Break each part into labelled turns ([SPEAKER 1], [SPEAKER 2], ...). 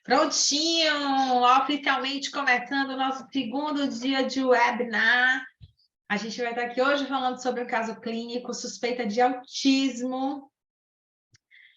[SPEAKER 1] Prontinho, oficialmente começando o nosso segundo dia de webinar. A gente vai estar aqui hoje falando sobre o caso clínico, suspeita de autismo.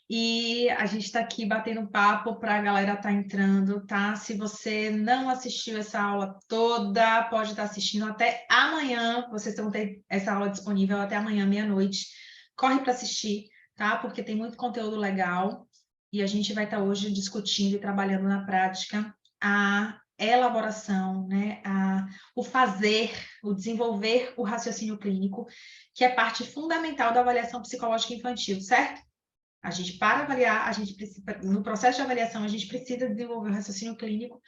[SPEAKER 1] E a gente está aqui batendo papo para a galera estar entrando, tá? Se você não assistiu essa aula toda, pode estar assistindo até amanhã. Vocês vão ter essa aula disponível até amanhã, meia-noite. Corre para assistir, tá? Porque tem muito conteúdo legal. E a gente vai estar hoje discutindo e trabalhando na prática a elaboração, né? O fazer, o desenvolver o raciocínio clínico, que é parte fundamental da avaliação psicológica infantil, certo? A gente, para avaliar, a gente precisa, no processo de avaliação, a gente precisa desenvolver o raciocínio clínico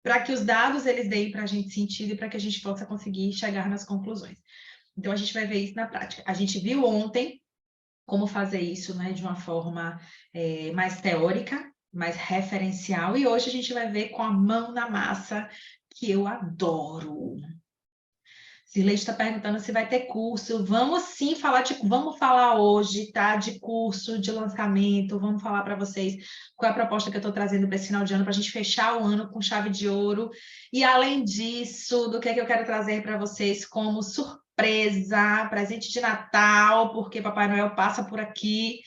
[SPEAKER 1] para que os dados eles deem para a gente sentido e para que a gente possa conseguir chegar nas conclusões. Então, a gente vai ver isso na prática. A gente viu ontem como fazer isso, né, de uma forma mais teórica, mais referencial, e hoje a gente vai ver com a mão na massa, que eu adoro. Silêncio está perguntando se vai ter curso. Vamos sim falar, vamos falar hoje, tá? De curso, de lançamento, vamos falar para vocês qual é a proposta que eu estou trazendo para esse final de ano, para a gente fechar o ano com chave de ouro. E além disso, do que é que eu quero trazer para vocês como surpresa, presente de Natal, porque Papai Noel passa por aqui,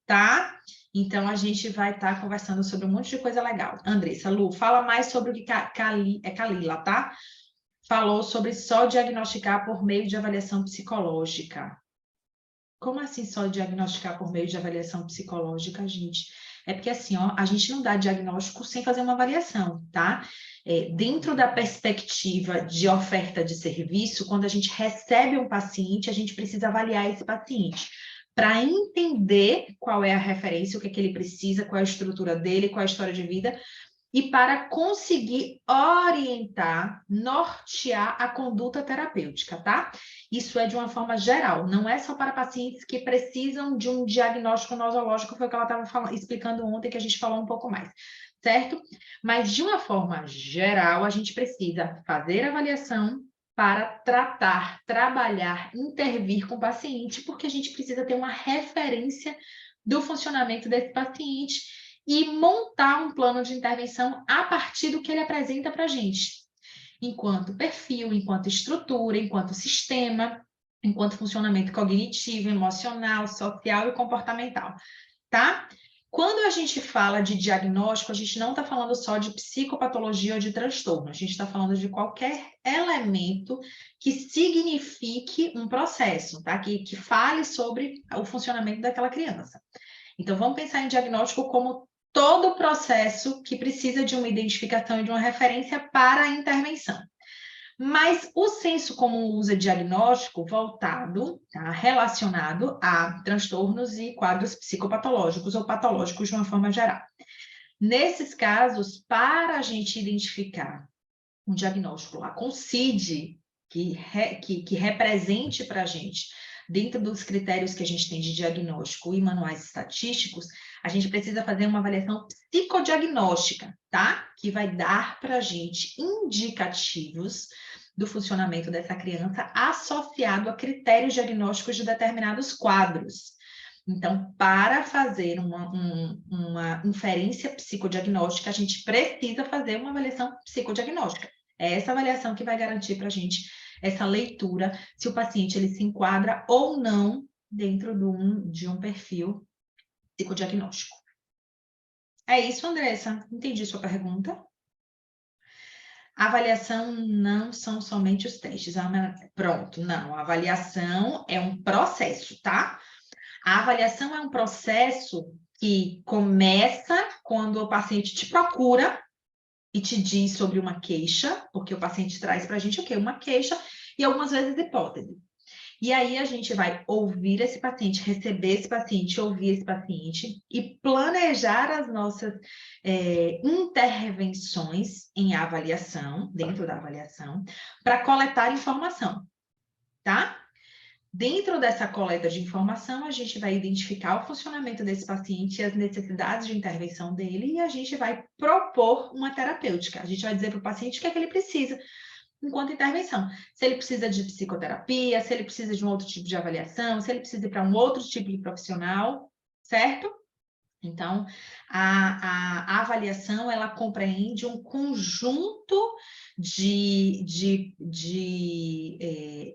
[SPEAKER 1] tá? Então, a gente vai estar conversando sobre um monte de coisa legal. Andressa, Lu, fala mais sobre o que Kalila, tá? Falou sobre só diagnosticar por meio de avaliação psicológica. Como assim só diagnosticar por meio de avaliação psicológica, gente? É porque assim, ó, a gente não dá diagnóstico sem fazer uma avaliação, tá? Dentro da perspectiva de oferta de serviço, quando a gente recebe um paciente, a gente precisa avaliar esse paciente para entender qual é a referência, o que é que ele precisa, qual é a estrutura dele, qual é a história de vida, e para conseguir orientar, nortear a conduta terapêutica, tá? Isso é de uma forma geral, não é só para pacientes que precisam de um diagnóstico nosológico, foi o que ela estava explicando ontem, que a gente falou um pouco mais, certo? Mas de uma forma geral, a gente precisa fazer avaliação para tratar, trabalhar, intervir com o paciente, porque a gente precisa ter uma referência do funcionamento desse paciente e montar um plano de intervenção a partir do que ele apresenta para a gente, enquanto perfil, enquanto estrutura, enquanto sistema, enquanto funcionamento cognitivo, emocional, social e comportamental, tá? Quando a gente fala de diagnóstico, a gente não está falando só de psicopatologia ou de transtorno, a gente está falando de qualquer elemento que signifique um processo, tá? Que fale sobre o funcionamento daquela criança. Então, vamos pensar em diagnóstico como todo o processo que precisa de uma identificação e de uma referência para a intervenção. Mas o senso comum usa diagnóstico voltado, tá, relacionado a transtornos e quadros psicopatológicos ou patológicos de uma forma geral. Nesses casos, para a gente identificar um diagnóstico lá com CID, que represente para a gente, dentro dos critérios que a gente tem de diagnóstico e manuais estatísticos, a gente precisa fazer uma avaliação psicodiagnóstica, tá? Que vai dar para a gente indicativos do funcionamento dessa criança associado a critérios diagnósticos de determinados quadros. Então, para fazer uma inferência psicodiagnóstica, a gente precisa fazer uma avaliação psicodiagnóstica. É essa avaliação que vai garantir para a gente essa leitura, se o paciente ele se enquadra ou não dentro de um perfil psicodiagnóstico. É isso, Andressa? Entendi sua pergunta. A avaliação não são somente os testes. Pronto, não. A avaliação é um processo, tá? A avaliação é um processo que começa quando o paciente te procura e te diz sobre uma queixa, porque o paciente traz para a gente o quê? Uma queixa e algumas vezes hipótese. E aí a gente vai ouvir esse paciente, receber esse paciente, ouvir esse paciente e planejar as nossas intervenções em avaliação, dentro da avaliação, para coletar informação, tá? Dentro dessa coleta de informação, a gente vai identificar o funcionamento desse paciente e as necessidades de intervenção dele e a gente vai propor uma terapêutica. A gente vai dizer para o paciente o que é que ele precisa enquanto intervenção. Se ele precisa de psicoterapia, se ele precisa de um outro tipo de avaliação, se ele precisa ir para um outro tipo de profissional, certo? Então, a avaliação, ela compreende um conjunto de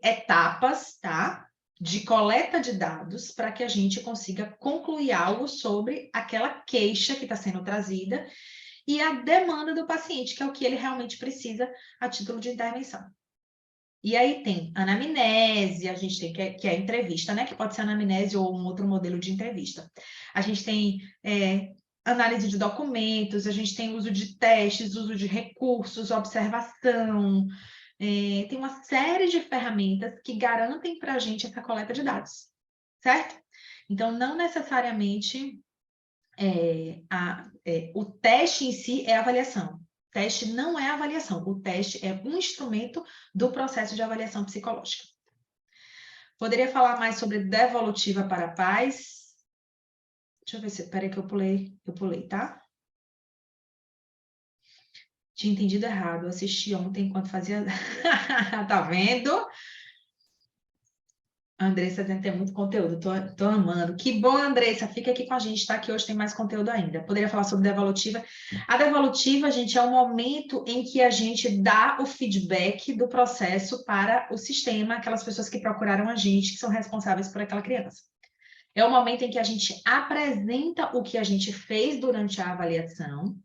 [SPEAKER 1] etapas, tá? De coleta de dados para que a gente consiga concluir algo sobre aquela queixa que está sendo trazida e a demanda do paciente, que é o que ele realmente precisa a título de intervenção. E aí tem anamnese, a gente tem que é a entrevista, né? Que pode ser anamnese ou um outro modelo de entrevista. A gente tem análise de documentos, a gente tem uso de testes, uso de recursos, observação. Tem uma série de ferramentas que garantem para a gente essa coleta de dados, certo? Então, não necessariamente o teste em si é avaliação. O teste não é avaliação, o teste é um instrumento do processo de avaliação psicológica. Poderia falar mais sobre devolutiva para pais? Deixa eu ver se... Peraí que eu pulei, tá? Tinha entendido errado, eu assisti ontem enquanto fazia... Tá vendo? A Andressa deve ter muito conteúdo, tô amando. Que bom, Andressa, fica aqui com a gente, tá? Que hoje tem mais conteúdo ainda. Poderia falar sobre devolutiva. A devolutiva, gente, é o momento em que a gente dá o feedback do processo para o sistema, aquelas pessoas que procuraram a gente, que são responsáveis por aquela criança. É o momento em que a gente apresenta o que a gente fez durante a avaliação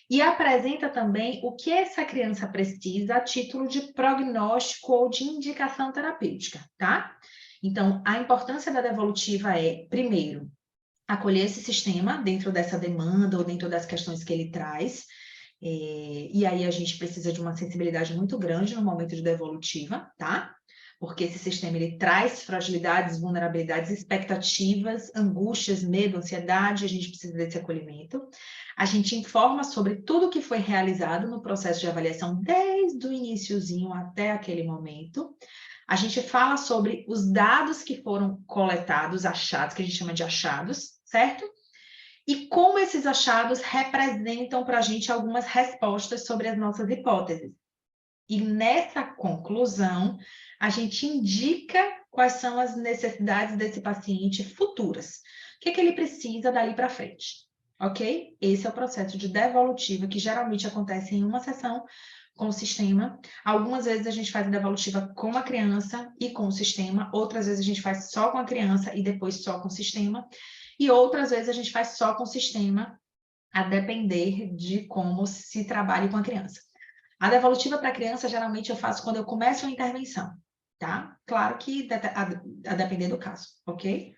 [SPEAKER 1] e apresenta também o que essa criança precisa a título de prognóstico ou de indicação terapêutica, tá? Então, a importância da devolutiva é, primeiro, acolher esse sistema dentro dessa demanda ou dentro das questões que ele traz, e aí a gente precisa de uma sensibilidade muito grande no momento de devolutiva, tá? Porque esse sistema, ele traz fragilidades, vulnerabilidades, expectativas, angústias, medo, ansiedade, a gente precisa desse acolhimento. A gente informa sobre tudo que foi realizado no processo de avaliação, desde o iniciozinho até aquele momento. A gente fala sobre os dados que foram coletados, achados, que a gente chama de achados, certo? E como esses achados representam para a gente algumas respostas sobre as nossas hipóteses. E nessa conclusão, a gente indica quais são as necessidades desse paciente futuras. O que ele precisa dali para frente, ok? Esse é o processo de devolutiva, que geralmente acontece em uma sessão com o sistema. Algumas vezes a gente faz a devolutiva com a criança e com o sistema, outras vezes a gente faz só com a criança e depois só com o sistema, e outras vezes a gente faz só com o sistema, a depender de como se trabalhe com a criança. A devolutiva para a criança, geralmente eu faço quando eu começo a intervenção, tá? Claro que a depender do caso, ok?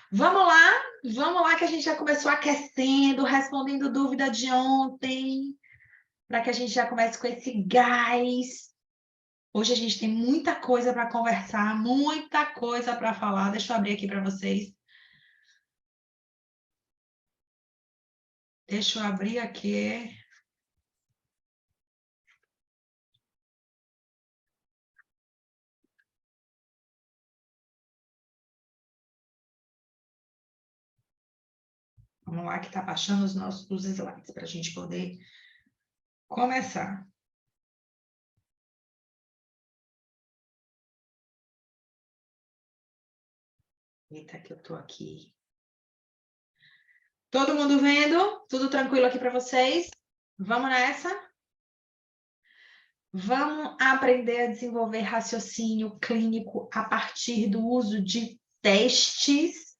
[SPEAKER 1] Vamos lá que a gente já começou aquecendo, respondendo dúvida de ontem, para que a gente já comece com esse gás. Hoje a gente tem muita coisa para conversar, muita coisa para falar. Deixa eu abrir aqui para vocês. Deixa eu abrir aqui. Vamos lá que está baixando os slides para a gente poder começar. Eita, que eu estou aqui. Todo mundo vendo? Tudo tranquilo aqui para vocês? Vamos nessa? Vamos aprender a desenvolver raciocínio clínico a partir do uso de testes.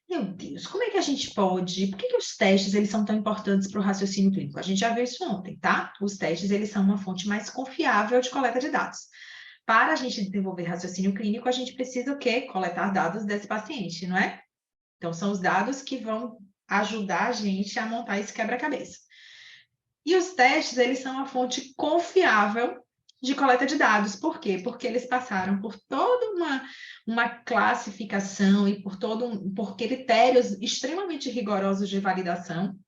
[SPEAKER 1] Meu Deus, como é que a gente pode... Por que os testes eles são tão importantes para o raciocínio clínico? A gente já viu isso ontem, tá? Os testes eles são uma fonte mais confiável de coleta de dados. Para a gente desenvolver raciocínio clínico, a gente precisa o quê? Coletar dados desse paciente, não é? Então, são os dados que vão ajudar a gente a montar esse quebra-cabeça. E os testes, eles são uma fonte confiável de coleta de dados. Por quê? Porque eles passaram por toda uma classificação e por critérios extremamente rigorosos de validação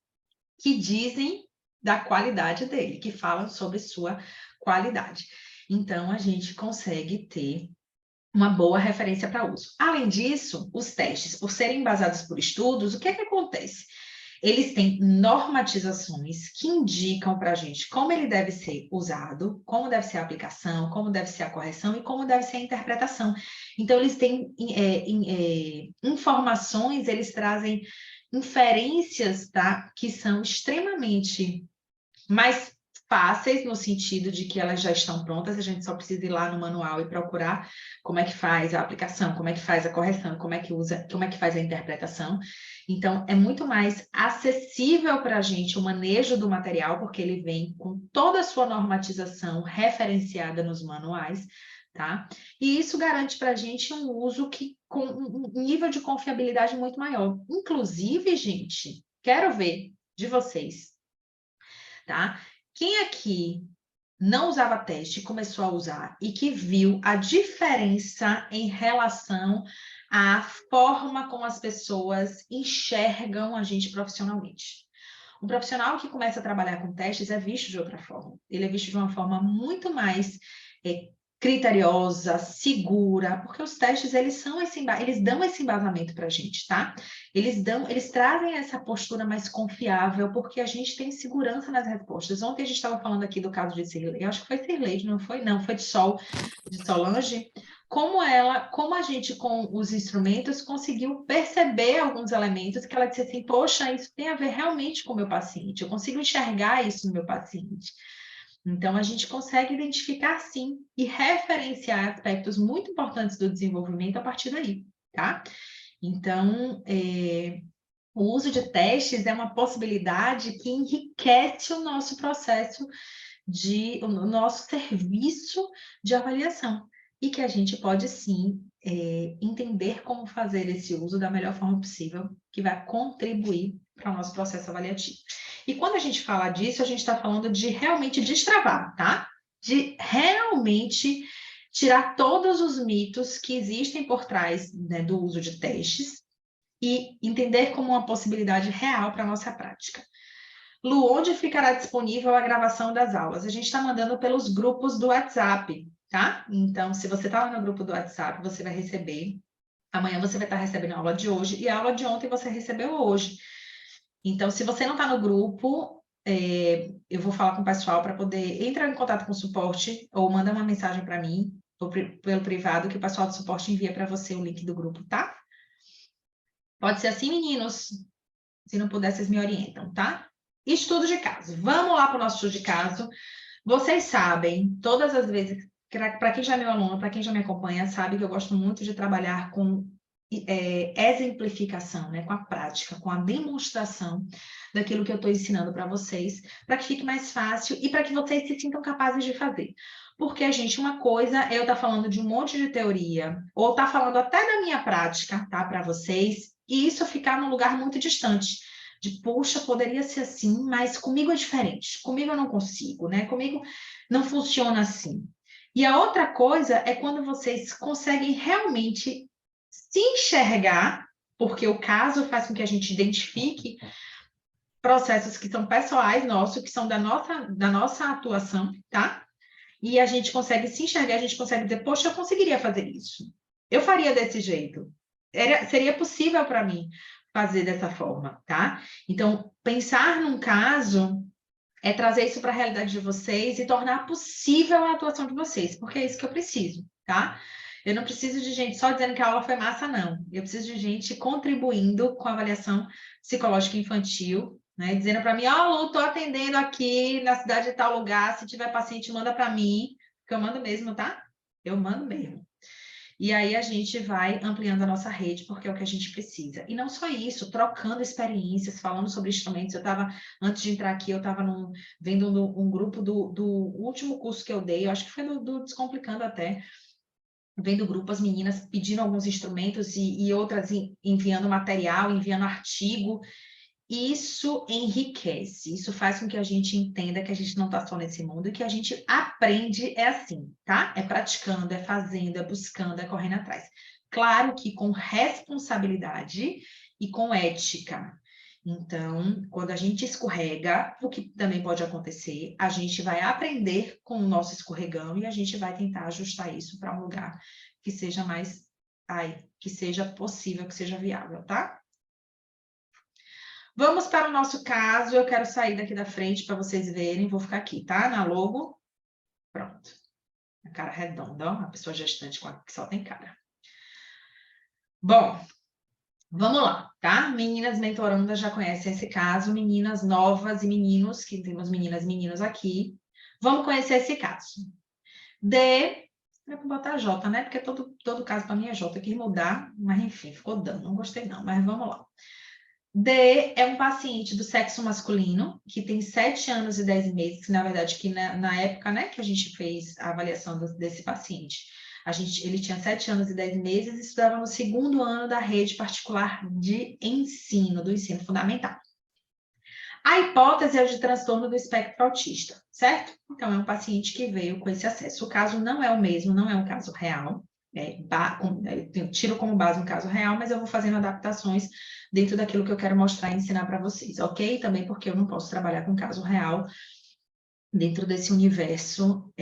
[SPEAKER 1] que dizem da qualidade dele, que falam sobre sua qualidade. Então, a gente consegue ter uma boa referência para uso. Além disso, os testes, por serem embasados por estudos, o que é que acontece? Eles têm normatizações que indicam para a gente como ele deve ser usado, como deve ser a aplicação, como deve ser a correção e como deve ser a interpretação. Então, eles têm informações, eles trazem inferências, tá? Que são extremamente mais fáceis no sentido de que elas já estão prontas, a gente só precisa ir lá no manual e procurar como é que faz a aplicação, como é que faz a correção, como é que usa, como é que faz a interpretação. Então, é muito mais acessível para a gente o manejo do material, porque ele vem com toda a sua normatização referenciada nos manuais, tá? E isso garante para a gente um uso que com um nível de confiabilidade muito maior. Inclusive, gente, quero ver de vocês, tá? Quem aqui não usava teste, começou a usar e que viu a diferença em relação à forma como as pessoas enxergam a gente profissionalmente. Um profissional que começa a trabalhar com testes é visto de outra forma. Ele é visto de uma forma muito mais criteriosa, segura, porque os testes eles dão esse embasamento para a gente, tá? Eles trazem essa postura mais confiável, porque a gente tem segurança nas respostas. Ontem a gente estava falando aqui do caso de Cirlei, acho que foi Cirlei, não foi? Não, foi de Solange. Como a gente com os instrumentos conseguiu perceber alguns elementos que ela disse assim, poxa, isso tem a ver realmente com o meu paciente, eu consigo enxergar isso no meu paciente. Então, a gente consegue identificar, sim, e referenciar aspectos muito importantes do desenvolvimento a partir daí, tá? Então, o uso de testes é uma possibilidade que enriquece o nosso processo o nosso serviço de avaliação e que a gente pode, sim, entender como fazer esse uso da melhor forma possível, que vai contribuir para o nosso processo avaliativo. E quando a gente fala disso, a gente está falando de realmente destravar, tá? De realmente tirar todos os mitos que existem por trás, né, do uso de testes e entender como uma possibilidade real para a nossa prática. Lu, onde ficará disponível a gravação das aulas? A gente está mandando pelos grupos do WhatsApp, tá? Então, se você está lá no grupo do WhatsApp, você vai receber. Amanhã você vai estar recebendo a aula de hoje e a aula de ontem você recebeu hoje. Então, se você não está no grupo, eu vou falar com o pessoal para poder entrar em contato com o suporte ou mandar uma mensagem para mim pelo privado que o pessoal do suporte envia para você o link do grupo, tá? Pode ser assim, meninos? Se não puder, vocês me orientam, tá? Estudo de caso. Vamos lá para o nosso estudo de caso. Vocês sabem, todas as vezes, para quem já é meu aluno, para quem já me acompanha, sabe que eu gosto muito de trabalhar com exemplificação, né? Com a prática, com a demonstração daquilo que eu estou ensinando para vocês, para que fique mais fácil e para que vocês se sintam capazes de fazer. Porque, gente, uma coisa é eu estar falando de um monte de teoria, ou estar falando até da minha prática, tá? Para vocês, e isso ficar num lugar muito distante. De, puxa, poderia ser assim, mas comigo é diferente. Comigo eu não consigo, né? Comigo não funciona assim. E a outra coisa é quando vocês conseguem realmente se enxergar, porque o caso faz com que a gente identifique processos que são pessoais nossos, que são da nossa atuação, tá? E a gente consegue se enxergar, a gente consegue dizer, poxa, eu conseguiria fazer isso. Eu faria desse jeito. Seria possível para mim fazer dessa forma, tá? Então, pensar num caso é trazer isso para a realidade de vocês e tornar possível a atuação de vocês, porque é isso que eu preciso, tá? Eu não preciso de gente só dizendo que a aula foi massa, não. Eu preciso de gente contribuindo com a avaliação psicológica infantil, né? Dizendo para mim, ó, Lu, tô atendendo aqui na cidade de tal lugar, se tiver paciente, manda para mim, que eu mando mesmo, tá? Eu mando mesmo. E aí a gente vai ampliando a nossa rede, porque é o que a gente precisa. E não só isso, trocando experiências, falando sobre instrumentos. Antes de entrar aqui, eu estava vendo um grupo do último curso que eu dei, eu acho que foi do Descomplicando até, vendo grupo, as meninas pedindo alguns instrumentos e outras enviando material, enviando artigo. Isso enriquece, isso faz com que a gente entenda que a gente não está só nesse mundo e que a gente aprende é assim, tá? É praticando, é fazendo, é buscando, é correndo atrás. Claro que com responsabilidade e com ética. Então, quando a gente escorrega, o que também pode acontecer, a gente vai aprender com o nosso escorregão e a gente vai tentar ajustar isso para um lugar que seja que seja possível, que seja viável, tá? Vamos para o nosso caso. Eu quero sair daqui da frente para vocês verem. Vou ficar aqui, tá? Na logo. Pronto. A cara redonda, ó. A pessoa gestante que só tem cara. Bom, Vamos lá, tá? Meninas mentorandas já conhecem esse caso, meninas novas e meninos, que temos meninas e meninos aqui, vamos conhecer esse caso. D, é para botar J, né? Porque todo caso para mim é J, quis mudar, mas enfim, ficou dando, não gostei não, mas vamos lá. D é um paciente do sexo masculino, que tem 7 anos e 10 meses, que na verdade, que na época, né, que a gente fez a avaliação desse paciente, ele tinha 7 anos e 10 meses e estudava no 2º ano da rede particular de ensino, do ensino fundamental. A hipótese é de transtorno do espectro autista, certo? Então, é um paciente que veio com esse acesso. O caso não é o mesmo, não é um caso real. Eu tiro como base um caso real, mas eu vou fazendo adaptações dentro daquilo que eu quero mostrar e ensinar para vocês, ok? Também porque eu não posso trabalhar com caso real dentro desse universo,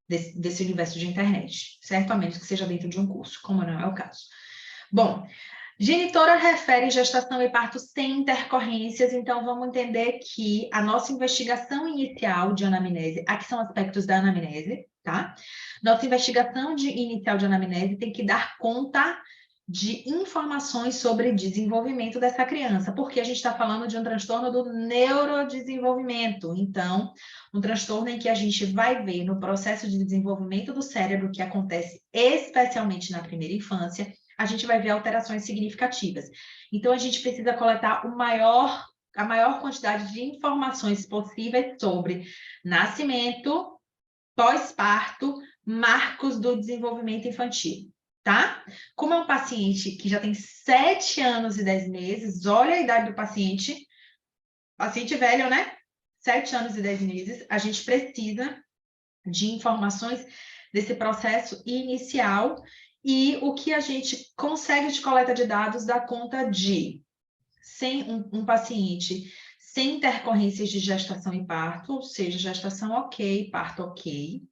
[SPEAKER 1] desse universo de internet, certo? A menos que seja dentro de um curso, como não é o caso. Bom, genitora refere gestação e parto sem intercorrências, então vamos entender que a nossa investigação inicial de anamnese, aqui são aspectos da anamnese, tá? Nossa investigação inicial de anamnese tem que dar conta de informações sobre desenvolvimento dessa criança, porque a gente está falando de um transtorno do neurodesenvolvimento, então, um transtorno em que a gente vai ver no processo de desenvolvimento do cérebro, que acontece especialmente na primeira infância, a gente vai ver alterações significativas. Então, a gente precisa coletar a maior quantidade de informações possíveis sobre nascimento, pós-parto, marcos do desenvolvimento infantil, tá? Como é um paciente que já tem 7 anos e 10 meses, olha a idade do paciente velho, né? 7 anos e 10 meses, a gente precisa de informações desse processo inicial e o que a gente consegue de coleta de dados dá conta de um paciente sem intercorrências de gestação e parto, ou seja, gestação ok, parto ok.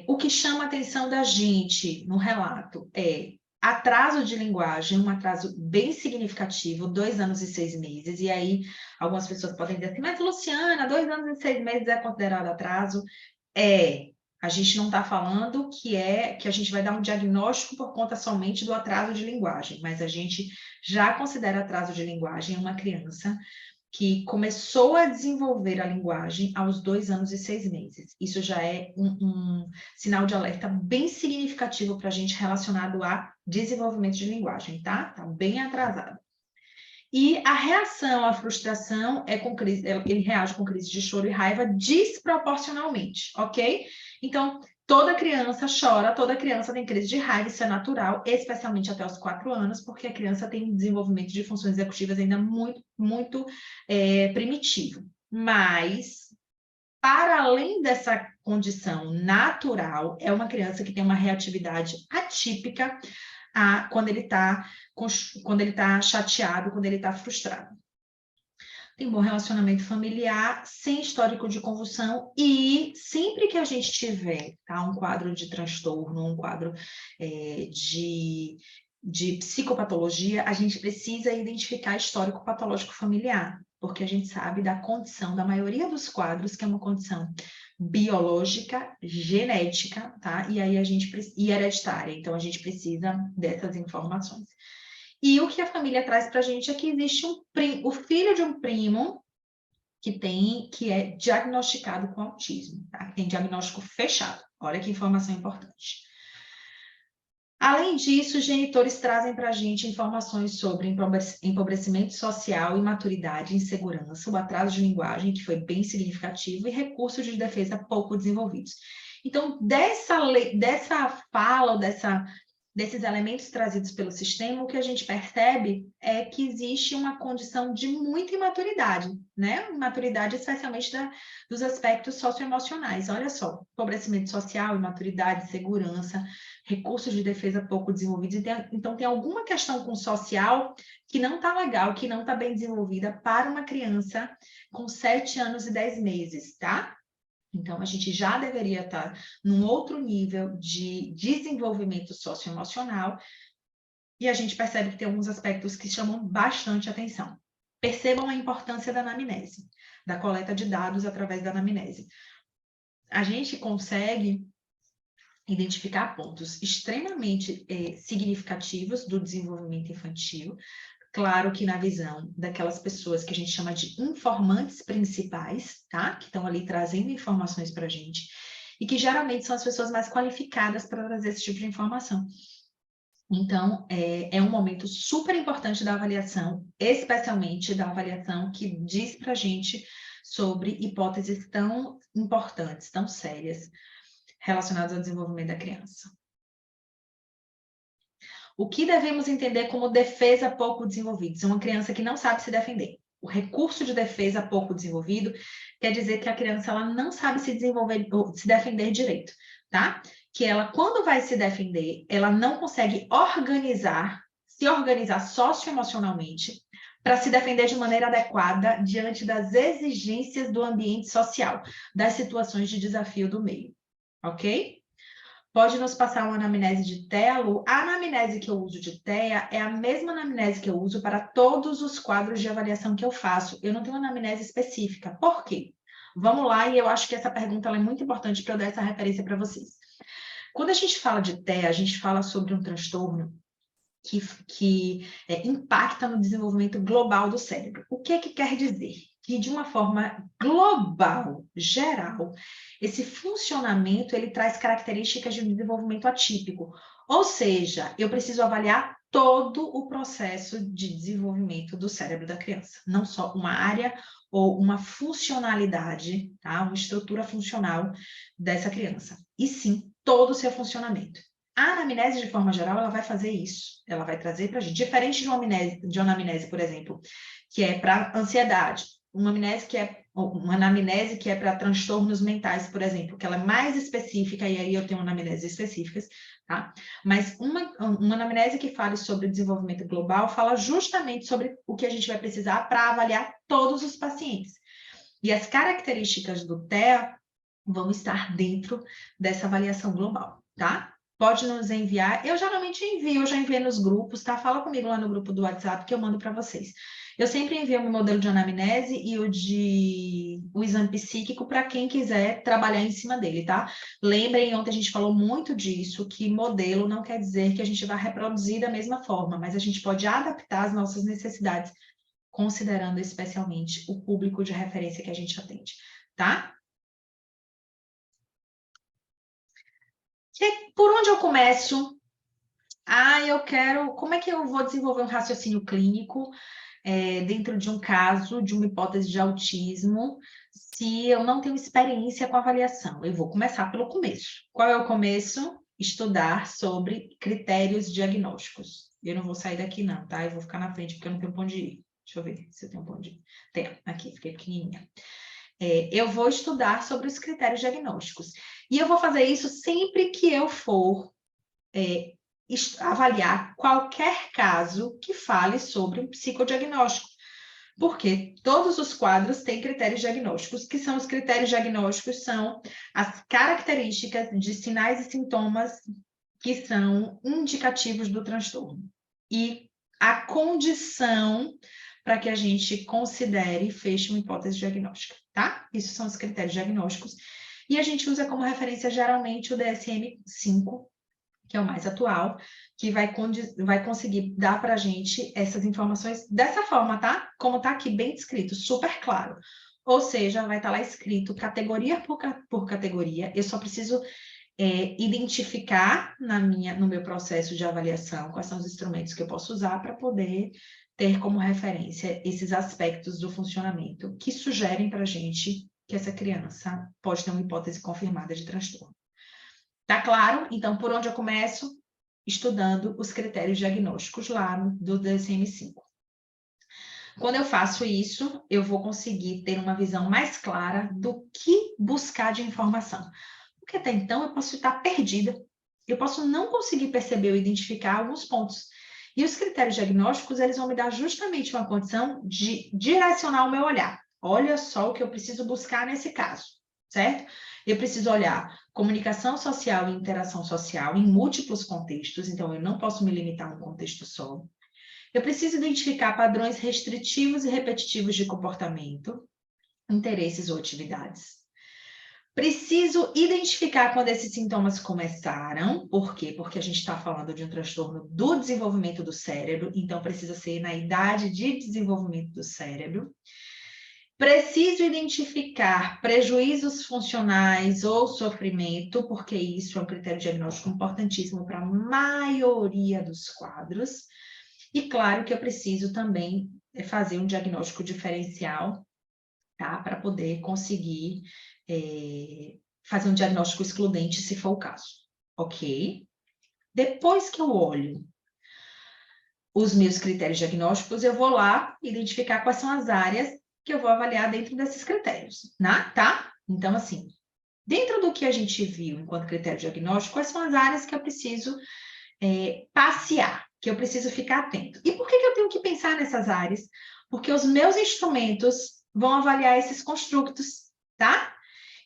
[SPEAKER 1] O que chama a atenção da gente no relato é atraso de linguagem, um atraso bem significativo, 2 anos e 6 meses, e aí algumas pessoas podem dizer assim, mas Luciana, 2 anos e 6 meses é considerado atraso? A gente não está falando que a gente vai dar um diagnóstico por conta somente do atraso de linguagem, mas a gente já considera atraso de linguagem uma criança que começou a desenvolver a linguagem aos 2 anos e 6 meses. Isso já é um sinal de alerta bem significativo para a gente relacionado a desenvolvimento de linguagem, tá? Tá bem atrasado. E a reação à frustração ele reage com crise de choro e raiva desproporcionalmente, ok? Então, toda criança chora, toda criança tem crise de raiva, isso é natural, especialmente até os 4 anos, porque a criança tem desenvolvimento de funções executivas ainda muito primitivo. Mas, para além dessa condição natural, é uma criança que tem uma reatividade atípica quando ele está chateado, quando ele está frustrado. Tem bom relacionamento familiar, sem histórico de convulsão, e sempre que a gente tiver um quadro de transtorno, um quadro de psicopatologia, a gente precisa identificar histórico patológico familiar, porque a gente sabe da condição da maioria dos quadros, que é uma condição biológica, genética, tá? E aí e hereditária, então a gente precisa dessas informações. E o que a família traz para a gente é que existe o filho de um primo que é diagnosticado com autismo, tá? Que tem diagnóstico fechado. Olha que informação importante. Além disso, os genitores trazem para a gente informações sobre empobrecimento social, imaturidade, insegurança, o atraso de linguagem, que foi bem significativo, e recursos de defesa pouco desenvolvidos. Então, dessa fala, ou desses elementos trazidos pelo sistema, o que a gente percebe é que existe uma condição de muita imaturidade, né? Imaturidade especialmente dos aspectos socioemocionais. Olha só, empobrecimento social, imaturidade, segurança, recursos de defesa pouco desenvolvidos. Então, tem alguma questão com o social que não está legal, que não está bem desenvolvida para uma criança com 7 anos e 10 meses, tá? Então, a gente já deveria estar num outro nível de desenvolvimento socioemocional e a gente percebe que tem alguns aspectos que chamam bastante atenção. Percebam a importância da anamnese, da coleta de dados através da anamnese. A gente consegue identificar pontos extremamente significativos do desenvolvimento infantil, claro que na visão daquelas pessoas que a gente chama de informantes principais, tá? Que estão ali trazendo informações para a gente, e que geralmente são as pessoas mais qualificadas para trazer esse tipo de informação. Então, é um momento super importante da avaliação, especialmente da avaliação que diz para a gente sobre hipóteses tão importantes, tão sérias, relacionadas ao desenvolvimento da criança. O que devemos entender como defesa pouco desenvolvida? É uma criança que não sabe se defender. O recurso de defesa pouco desenvolvido quer dizer que a criança ela não sabe se desenvolver, se defender direito, tá? Que ela, quando vai se defender, ela não consegue se organizar socioemocionalmente para se defender de maneira adequada diante das exigências do ambiente social, das situações de desafio do meio, ok? Pode nos passar uma anamnese de TEA, Lu? A anamnese que eu uso de TEA é a mesma anamnese que eu uso para todos os quadros de avaliação que eu faço. Eu não tenho uma anamnese específica. Por quê? Vamos lá, e eu acho que essa pergunta é muito importante para eu dar essa referência para vocês. Quando a gente fala de TEA, a gente fala sobre um transtorno que impacta no desenvolvimento global do cérebro. O que quer dizer? Que de uma forma global, geral, esse funcionamento ele traz características de um desenvolvimento atípico. Ou seja, eu preciso avaliar todo o processo de desenvolvimento do cérebro da criança, não só uma área ou uma funcionalidade, tá? Uma estrutura funcional dessa criança, e sim todo o seu funcionamento. A anamnese, de forma geral, ela vai fazer isso. Ela vai trazer para a gente, diferente de uma anamnese, por exemplo, que é para ansiedade, uma anamnese que é para transtornos mentais, por exemplo, que ela é mais específica, e aí eu tenho anamneses específicas, tá? Mas uma anamnese que fale sobre desenvolvimento global fala justamente sobre o que a gente vai precisar para avaliar todos os pacientes. E as características do TEA vão estar dentro dessa avaliação global, tá? Pode nos enviar, eu geralmente envio, eu já enviei nos grupos, tá? Fala comigo lá no grupo do WhatsApp que eu mando para vocês. Eu sempre envio o meu modelo de anamnese e o exame psíquico para quem quiser trabalhar em cima dele, tá? Lembrem, ontem a gente falou muito disso, que modelo não quer dizer que a gente vai reproduzir da mesma forma, mas a gente pode adaptar as nossas necessidades, considerando especialmente o público de referência que a gente atende, tá? Por onde eu começo? Como é que eu vou desenvolver um raciocínio clínico dentro de um caso, de uma hipótese de autismo, se eu não tenho experiência com avaliação? Eu vou começar pelo começo. Qual é o começo? Estudar sobre critérios diagnósticos. Eu não vou sair daqui não, tá? Eu vou ficar na frente porque eu não tenho pra onde ir. Deixa eu ver se eu tenho pra onde ir. Tem, aqui, fiquei pequenininha. Eu vou estudar sobre os critérios diagnósticos. E eu vou fazer isso sempre que eu for avaliar qualquer caso que fale sobre um psicodiagnóstico. Porque todos os quadros têm critérios diagnósticos, que são os critérios diagnósticos, são as características de sinais e sintomas que são indicativos do transtorno. E a condição para que a gente considere e feche uma hipótese diagnóstica, tá? Isso são os critérios diagnósticos. E a gente usa como referência, geralmente, o DSM-5, que é o mais atual, que vai conseguir dar para a gente essas informações dessa forma, tá? Como tá aqui bem descrito, super claro. Ou seja, vai estar lá escrito categoria por categoria. Eu só preciso identificar no meu processo de avaliação quais são os instrumentos que eu posso usar para poder ter como referência esses aspectos do funcionamento que sugerem para a gente que essa criança pode ter uma hipótese confirmada de transtorno. Tá claro? Então, por onde eu começo? Estudando os critérios diagnósticos lá do DSM-5. Quando eu faço isso, eu vou conseguir ter uma visão mais clara do que buscar de informação. Porque até então eu posso estar perdida. Eu posso não conseguir perceber ou identificar alguns pontos. E os critérios diagnósticos, eles vão me dar justamente uma condição de direcionar o meu olhar. Olha só o que eu preciso buscar nesse caso, certo? Eu preciso olhar comunicação social e interação social em múltiplos contextos, então eu não posso me limitar a um contexto só. Eu preciso identificar padrões restritivos e repetitivos de comportamento, interesses ou atividades. Preciso identificar quando esses sintomas começaram. Por quê? Porque a gente está falando de um transtorno do desenvolvimento do cérebro, então precisa ser na idade de desenvolvimento do cérebro. Preciso identificar prejuízos funcionais ou sofrimento, porque isso é um critério diagnóstico importantíssimo para a maioria dos quadros. E claro que eu preciso também fazer um diagnóstico diferencial, tá? Para poder conseguir fazer um diagnóstico excludente, se for o caso, ok? Depois que eu olho os meus critérios diagnósticos, eu vou lá identificar quais são as áreas que eu vou avaliar dentro desses critérios, né? Tá? Então, assim, dentro do que a gente viu enquanto critério diagnóstico, quais são as áreas que eu preciso passear, que eu preciso ficar atento. E por que eu tenho que pensar nessas áreas? Porque os meus instrumentos vão avaliar esses construtos, tá?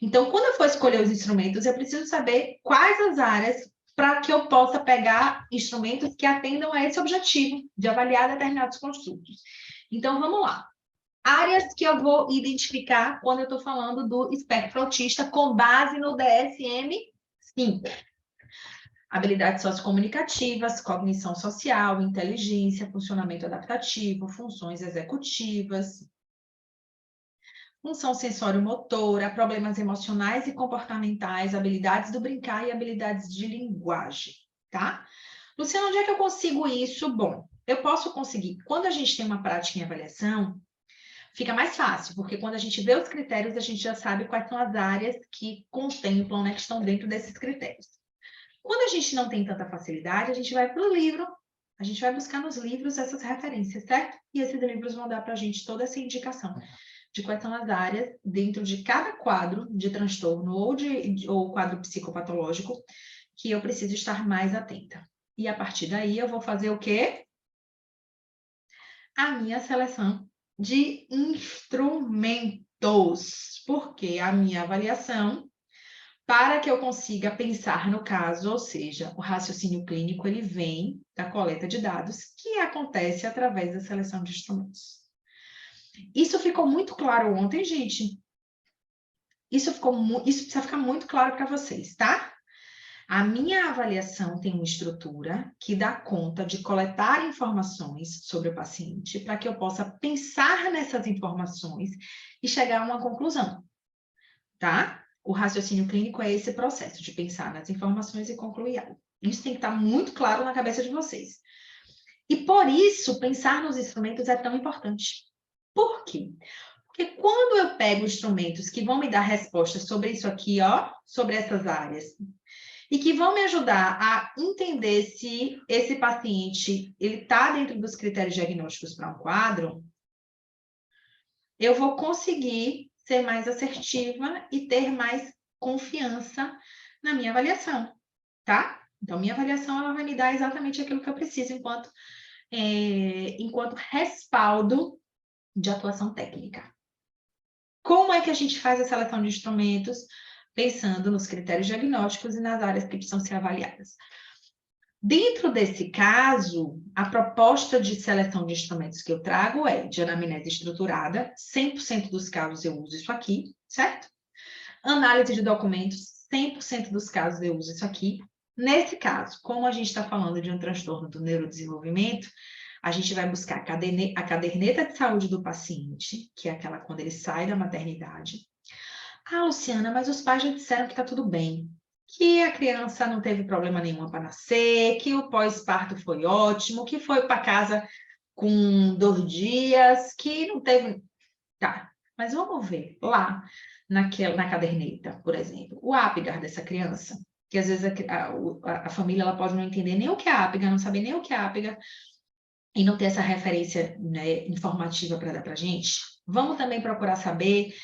[SPEAKER 1] Então, quando eu for escolher os instrumentos, eu preciso saber quais as áreas para que eu possa pegar instrumentos que atendam a esse objetivo de avaliar determinados construtos. Então, vamos lá. Áreas que eu vou identificar quando eu estou falando do espectro autista com base no DSM-5. Habilidades sociocomunicativas, cognição social, inteligência, funcionamento adaptativo, funções executivas, função sensório-motora, problemas emocionais e comportamentais, habilidades do brincar e habilidades de linguagem, tá? Luciana, onde é que eu consigo isso? Bom, eu posso conseguir. Quando a gente tem uma prática em avaliação, fica mais fácil, porque quando a gente vê os critérios, a gente já sabe quais são as áreas que contemplam, né, que estão dentro desses critérios. Quando a gente não tem tanta facilidade, a gente vai para o livro, a gente vai buscar nos livros essas referências, certo? E esses livros vão dar para a gente toda essa indicação de quais são as áreas dentro de cada quadro de transtorno ou quadro psicopatológico que eu preciso estar mais atenta. E a partir daí eu vou fazer o quê? A minha seleção de instrumentos, porque a minha avaliação, para que eu consiga pensar no caso, ou seja, o raciocínio clínico, ele vem da coleta de dados, que acontece através da seleção de instrumentos. Isso ficou muito claro ontem, gente. Isso precisa ficar muito claro para vocês, tá? A minha avaliação tem uma estrutura que dá conta de coletar informações sobre o paciente para que eu possa pensar nessas informações e chegar a uma conclusão, tá? O raciocínio clínico é esse processo de pensar nas informações e concluir algo. Isso tem que estar muito claro na cabeça de vocês. E por isso, pensar nos instrumentos é tão importante. Por quê? Porque quando eu pego instrumentos que vão me dar respostas sobre isso aqui, ó, sobre essas áreas, e que vão me ajudar a entender se esse paciente ele está dentro dos critérios diagnósticos para um quadro, eu vou conseguir ser mais assertiva e ter mais confiança na minha avaliação, tá? Então, minha avaliação ela vai me dar exatamente aquilo que eu preciso enquanto respaldo de atuação técnica. Como é que a gente faz a seleção de instrumentos pensando nos critérios diagnósticos e nas áreas que precisam ser avaliadas? Dentro desse caso, a proposta de seleção de instrumentos que eu trago é de anamnese estruturada, 100% dos casos eu uso isso aqui, certo? Análise de documentos, 100% dos casos eu uso isso aqui. Nesse caso, como a gente está falando de um transtorno do neurodesenvolvimento, a gente vai buscar a caderneta de saúde do paciente, que é aquela quando ele sai da maternidade. Ah, Luciana, mas os pais já disseram que está tudo bem, que a criança não teve problema nenhum para nascer, que o pós-parto foi ótimo, que foi para casa com 2 dias, que não teve... Tá, mas vamos ver lá na caderneta, por exemplo, o Apgar dessa criança, que às vezes a família ela pode não entender nem o que é Apgar, não saber nem o que é Apgar, e não ter essa referência, né, informativa para dar para a gente. Vamos também procurar saber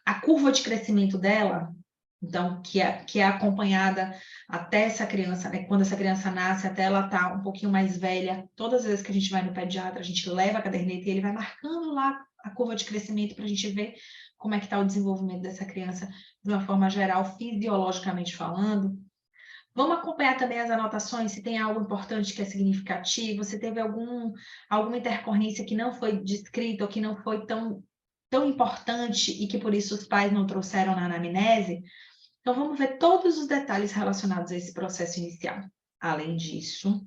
[SPEAKER 1] a curva de crescimento dela, então, que é acompanhada até essa criança, né, quando essa criança nasce, até ela estar um pouquinho mais velha. Todas as vezes que a gente vai no pediatra, a gente leva a caderneta e ele vai marcando lá a curva de crescimento para a gente ver como é que está o desenvolvimento dessa criança de uma forma geral, fisiologicamente falando. Vamos acompanhar também as anotações, se tem algo importante que é significativo, se teve alguma intercorrência que não foi descrita ou que não foi tão tão importante e que por isso os pais não trouxeram na anamnese. Então, vamos ver todos os detalhes relacionados a esse processo inicial. Além disso,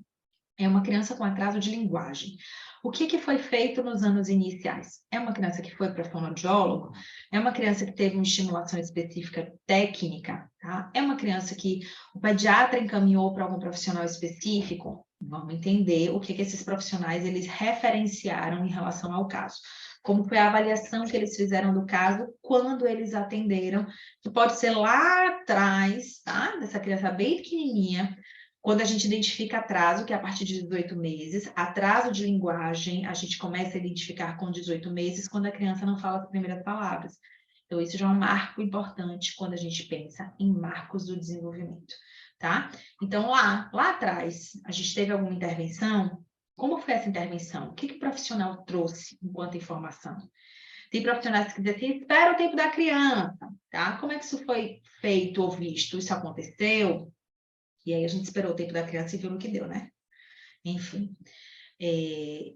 [SPEAKER 1] é uma criança com atraso de linguagem. O que foi feito nos anos iniciais? É uma criança que foi para fonoaudiólogo? É uma criança que teve uma estimulação específica técnica? Tá? É uma criança que o pediatra encaminhou para algum profissional específico? Vamos entender o que esses profissionais eles referenciaram em relação ao caso. Como foi a avaliação que eles fizeram do caso quando eles atenderam, que pode ser lá atrás, tá? Dessa criança bem pequenininha, quando a gente identifica atraso, que é a partir de 18 meses, atraso de linguagem, a gente começa a identificar com 18 meses, quando a criança não fala as primeiras palavras. Então, isso já é um marco importante quando a gente pensa em marcos do desenvolvimento, tá? Então, lá atrás, a gente teve alguma intervenção? Como foi essa intervenção? O que o profissional trouxe enquanto informação? Tem profissionais que dizem assim, espera o tempo da criança, tá? Como é que isso foi feito ou visto? Isso aconteceu? E aí a gente esperou o tempo da criança e viu no que deu, né? Enfim.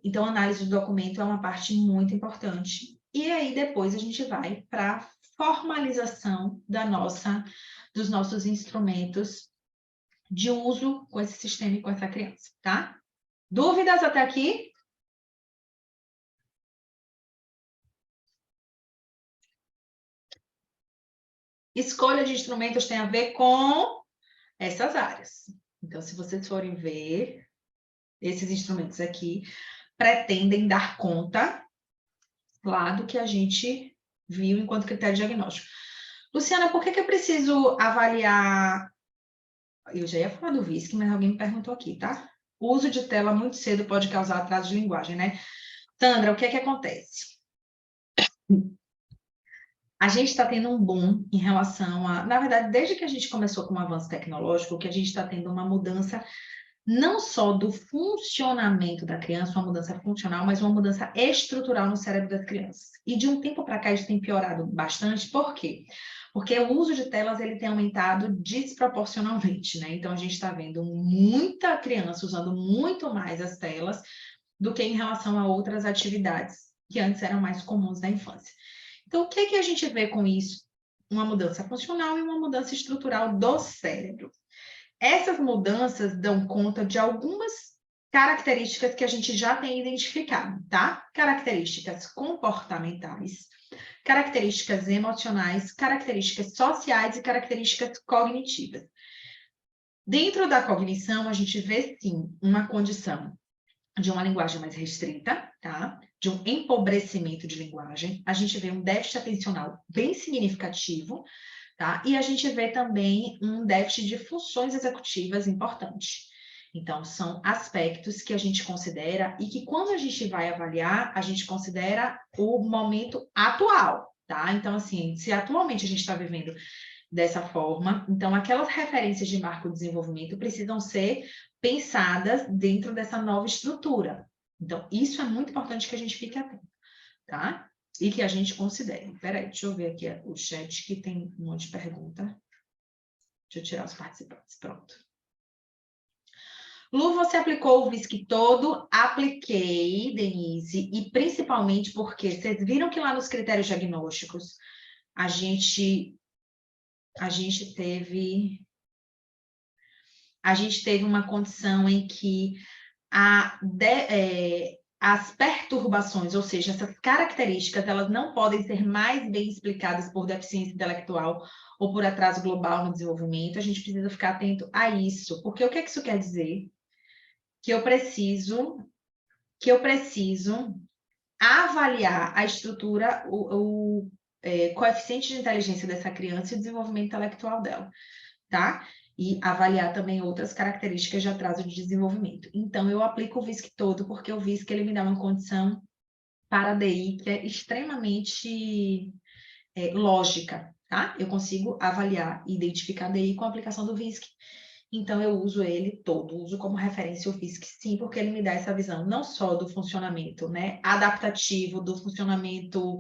[SPEAKER 1] Então, a análise do documento é uma parte muito importante. E aí, depois, a gente vai para a formalização dos nossos instrumentos de uso com esse sistema e com essa criança, tá? Dúvidas até aqui? Escolha de instrumentos tem a ver com essas áreas. Então, se vocês forem ver, esses instrumentos aqui pretendem dar conta lá do que a gente viu enquanto critério diagnóstico. Luciana, por que eu preciso avaliar... Eu já ia falar do VISC, mas alguém me perguntou aqui, tá? O uso de tela muito cedo pode causar atraso de linguagem, né? Sandra, o que acontece? A gente está tendo um boom em relação a... Na verdade, desde que a gente começou com o avanço tecnológico, que a gente está tendo uma mudança não só do funcionamento da criança, uma mudança funcional, mas uma mudança estrutural no cérebro das crianças. E de um tempo para cá isso tem piorado bastante, por quê? Porque o uso de telas ele tem aumentado desproporcionalmente, né? Então a gente está vendo muita criança usando muito mais as telas do que em relação a outras atividades que antes eram mais comuns na infância. Então o que a gente vê com isso? Uma mudança funcional e uma mudança estrutural do cérebro. Essas mudanças dão conta de algumas características que a gente já tem identificado, tá? Características comportamentais, características emocionais, características sociais e características cognitivas. Dentro da cognição, a gente vê, sim, uma condição de uma linguagem mais restrita, tá? De um empobrecimento de linguagem. A gente vê um déficit atencional bem significativo, tá? E a gente vê também um déficit de funções executivas importante. Então, são aspectos que a gente considera e que, quando a gente vai avaliar, a gente considera o momento atual, tá? Então, assim, se atualmente a gente está vivendo dessa forma, então aquelas referências de marco de desenvolvimento precisam ser pensadas dentro dessa nova estrutura. Então, isso é muito importante que a gente fique atento, tá? E que a gente considere. Peraí, deixa eu ver aqui o chat, que tem um monte de pergunta. Deixa eu tirar os participantes, pronto. Lu, você aplicou o VISC todo? Apliquei, Denise, e principalmente porque vocês viram que lá nos critérios diagnósticos a gente teve uma condição em que as perturbações, ou seja, essas características, elas não podem ser mais bem explicadas por deficiência intelectual ou por atraso global no desenvolvimento. A gente precisa ficar atento a isso, porque o que isso quer dizer? Que eu preciso avaliar a estrutura, o coeficiente de inteligência dessa criança e o desenvolvimento intelectual dela, tá? E avaliar também outras características de atraso de desenvolvimento. Então, eu aplico o VISC todo, porque o VISC ele me dá uma condição para a DI que é extremamente lógica, tá? Eu consigo avaliar e identificar a DI com a aplicação do VISC. Então, eu uso ele todo, uso como referência o VISC, sim, porque ele me dá essa visão não só do funcionamento, né, adaptativo, do funcionamento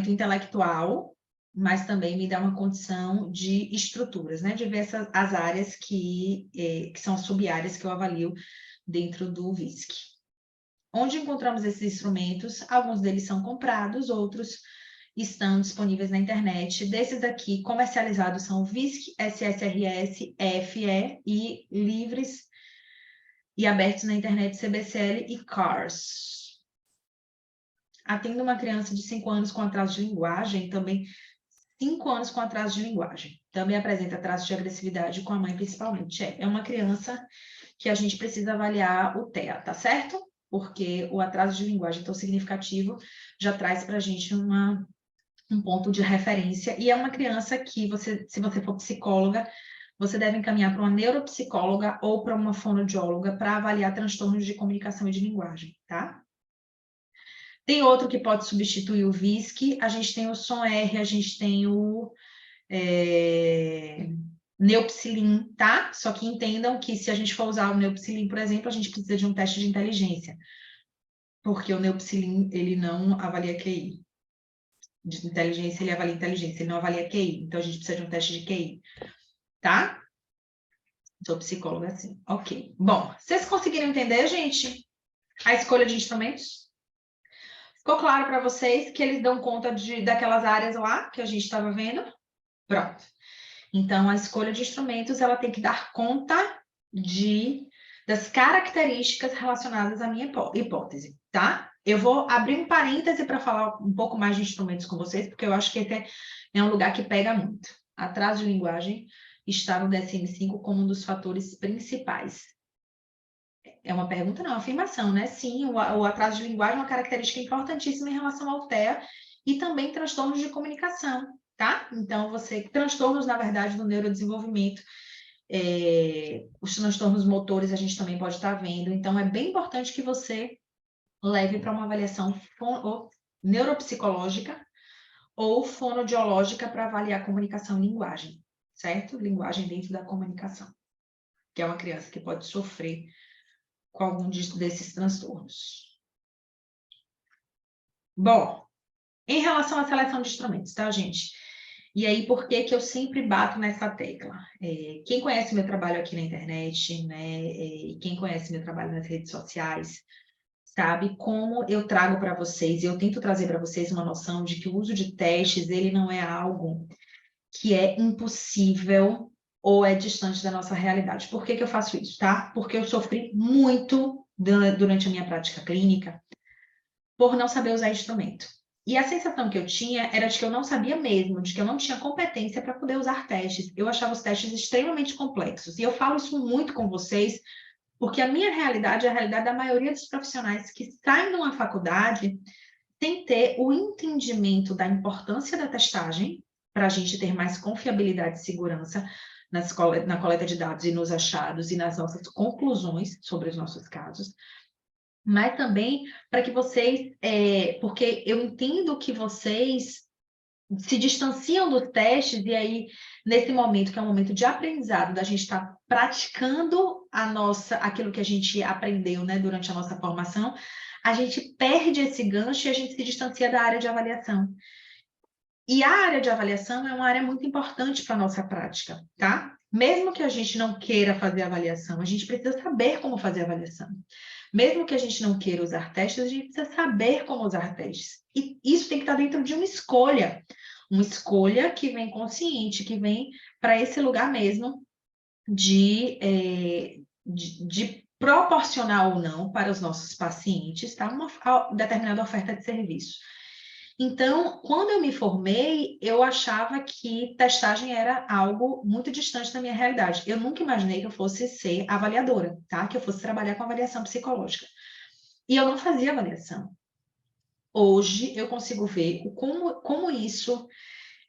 [SPEAKER 1] intelectual, mas também me dá uma condição de estruturas, né? De ver as áreas que são as sub-áreas que eu avalio dentro do VISC. Onde encontramos esses instrumentos? Alguns deles são comprados, outros estão disponíveis na internet. Desses aqui, comercializados são o VISC, SSRS, FE e livres e abertos na internet CBCL e CARS. Atendo uma criança de 5 anos com atraso de linguagem, também 5 anos com atraso de linguagem. Também apresenta traços de agressividade com a mãe, principalmente. É uma criança que a gente precisa avaliar o TEA, tá certo? Porque o atraso de linguagem tão significativo já traz para a gente um ponto de referência. E é uma criança que, se você for psicóloga, você deve encaminhar para uma neuropsicóloga ou para uma fonoaudióloga para avaliar transtornos de comunicação e de linguagem, tá? Tem outro que pode substituir o VISC, a gente tem o SON-R, a gente tem o Neopsilin, tá? Só que entendam que se a gente for usar o Neopsilin, por exemplo, a gente precisa de um teste de inteligência, porque o Neopsilin, ele não avalia QI. De inteligência, ele avalia inteligência, ele não avalia QI, então a gente precisa de um teste de QI, tá? Sou psicóloga assim, ok. Bom, vocês conseguiram entender, gente, a escolha de instrumentos? Ficou claro para vocês que eles dão conta daquelas áreas lá que a gente estava vendo? Pronto. Então, a escolha de instrumentos, ela tem que dar conta das características relacionadas à minha hipótese, tá? Eu vou abrir um parêntese para falar um pouco mais de instrumentos com vocês, porque eu acho que esse é um lugar que pega muito. Atraso de linguagem está no DSM-5 como um dos fatores principais. É uma pergunta, não, é uma afirmação, né? Sim, o atraso de linguagem é uma característica importantíssima em relação ao TEA e também transtornos de comunicação, tá? Então, transtornos, na verdade, do neurodesenvolvimento, os transtornos motores a gente também pode estar vendo, então é bem importante que você leve para uma avaliação neuropsicológica ou fonoaudiológica para avaliar comunicação e linguagem, certo? Linguagem dentro da comunicação, que é uma criança que pode sofrer com algum desses transtornos. Bom, em relação à seleção de instrumentos, tá, gente? E aí, por que que eu sempre bato nessa tecla? Quem conhece meu trabalho aqui na internet, né, e quem conhece meu trabalho nas redes sociais, sabe como eu trago para vocês, e eu tento trazer para vocês uma noção de que o uso de testes, ele não é algo que é impossível ou é distante da nossa realidade. Por que que eu faço isso, tá? Porque eu sofri muito durante a minha prática clínica por não saber usar instrumento. E a sensação que eu tinha era de que eu não sabia mesmo, de que eu não tinha competência para poder usar testes. Eu achava os testes extremamente complexos. E eu falo isso muito com vocês, porque a minha realidade é a realidade da maioria dos profissionais que saem de uma faculdade sem ter o entendimento da importância da testagem, para a gente ter mais confiabilidade e segurança na coleta de dados e nos achados e nas nossas conclusões sobre os nossos casos, mas também para que vocês, porque eu entendo que vocês se distanciam dos testes, e aí, nesse momento, que é um momento de aprendizado, da gente estar praticando aquilo que a gente aprendeu, né, durante a nossa formação, a gente perde esse gancho e a gente se distancia da área de avaliação. E a área de avaliação é uma área muito importante para a nossa prática, tá? Mesmo que a gente não queira fazer avaliação, a gente precisa saber como fazer avaliação. Mesmo que a gente não queira usar testes, a gente precisa saber como usar testes. E isso tem que estar dentro de uma escolha que vem consciente, que vem para esse lugar mesmo de proporcionar ou não para os nossos pacientes, tá? Uma determinada oferta de serviço. Então, quando eu me formei, eu achava que testagem era algo muito distante da minha realidade. Eu nunca imaginei que eu fosse ser avaliadora, tá? Que eu fosse trabalhar com avaliação psicológica. E eu não fazia avaliação. Hoje, eu consigo ver como isso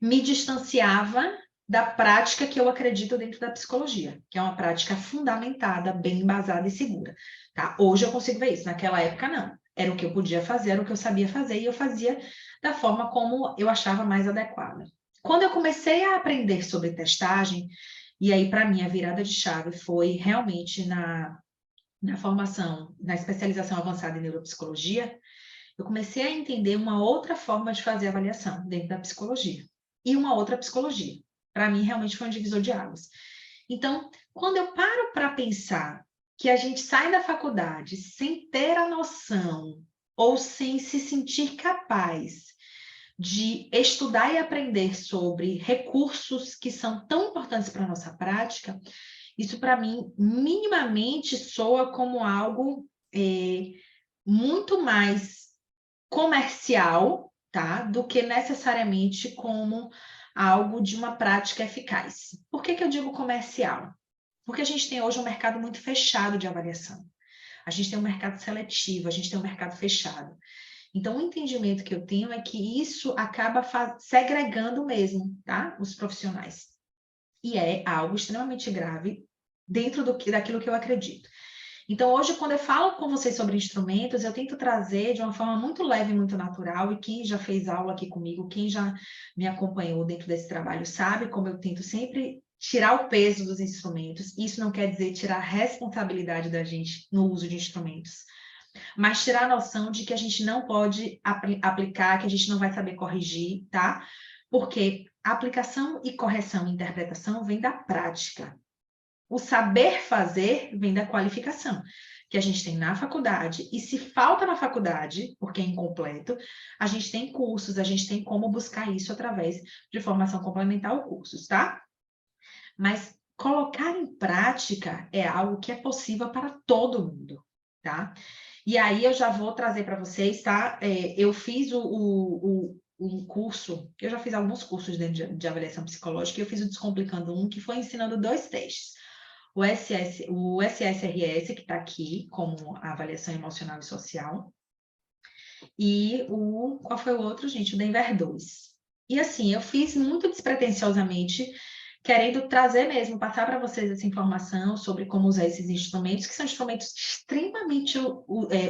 [SPEAKER 1] me distanciava da prática que eu acredito dentro da psicologia, que é uma prática fundamentada, bem embasada e segura, tá? Hoje eu consigo ver isso, naquela época não. Era o que eu podia fazer, era o que eu sabia fazer, e eu fazia da forma como eu achava mais adequada. Quando eu comecei a aprender sobre testagem, e aí para mim a virada de chave foi realmente na formação, na especialização avançada em neuropsicologia, eu comecei a entender uma outra forma de fazer avaliação dentro da psicologia e uma outra psicologia. Para mim, realmente foi um divisor de águas. Então, quando eu paro para pensar que a gente sai da faculdade sem ter a noção ou sem se sentir capaz de estudar e aprender sobre recursos que são tão importantes para a nossa prática, isso para mim minimamente soa como algo muito mais comercial, tá? Do que necessariamente como algo de uma prática eficaz. Por que eu digo comercial? Porque a gente tem hoje um mercado muito fechado de avaliação. A gente tem um mercado seletivo, a gente tem um mercado fechado. Então, o entendimento que eu tenho é que isso acaba segregando mesmo, tá? Os profissionais. E é algo extremamente grave dentro daquilo que eu acredito. Então, hoje, quando eu falo com vocês sobre instrumentos, eu tento trazer de uma forma muito leve e muito natural, e quem já fez aula aqui comigo, quem já me acompanhou dentro desse trabalho, sabe como eu tento sempre tirar o peso dos instrumentos. Isso não quer dizer tirar a responsabilidade da gente no uso de instrumentos, mas tirar a noção de que a gente não pode aplicar, que a gente não vai saber corrigir, tá? Porque aplicação e correção e interpretação vem da prática. O saber fazer vem da qualificação, que a gente tem na faculdade, e se falta na faculdade, porque é incompleto, a gente tem cursos, a gente tem como buscar isso através de formação complementar ou cursos, tá? Mas colocar em prática é algo que é possível para todo mundo, tá? E aí eu já vou trazer para vocês, tá? Eu fiz um curso, eu já fiz alguns cursos dentro de avaliação psicológica, e eu fiz o Descomplicando um, que foi ensinando 2 testes. O SSRS, que está aqui, como a avaliação emocional e social, e qual foi o outro, gente? O Denver 2. E assim, eu fiz muito despretensiosamente, querendo trazer mesmo, passar para vocês essa informação sobre como usar esses instrumentos, que são instrumentos extremamente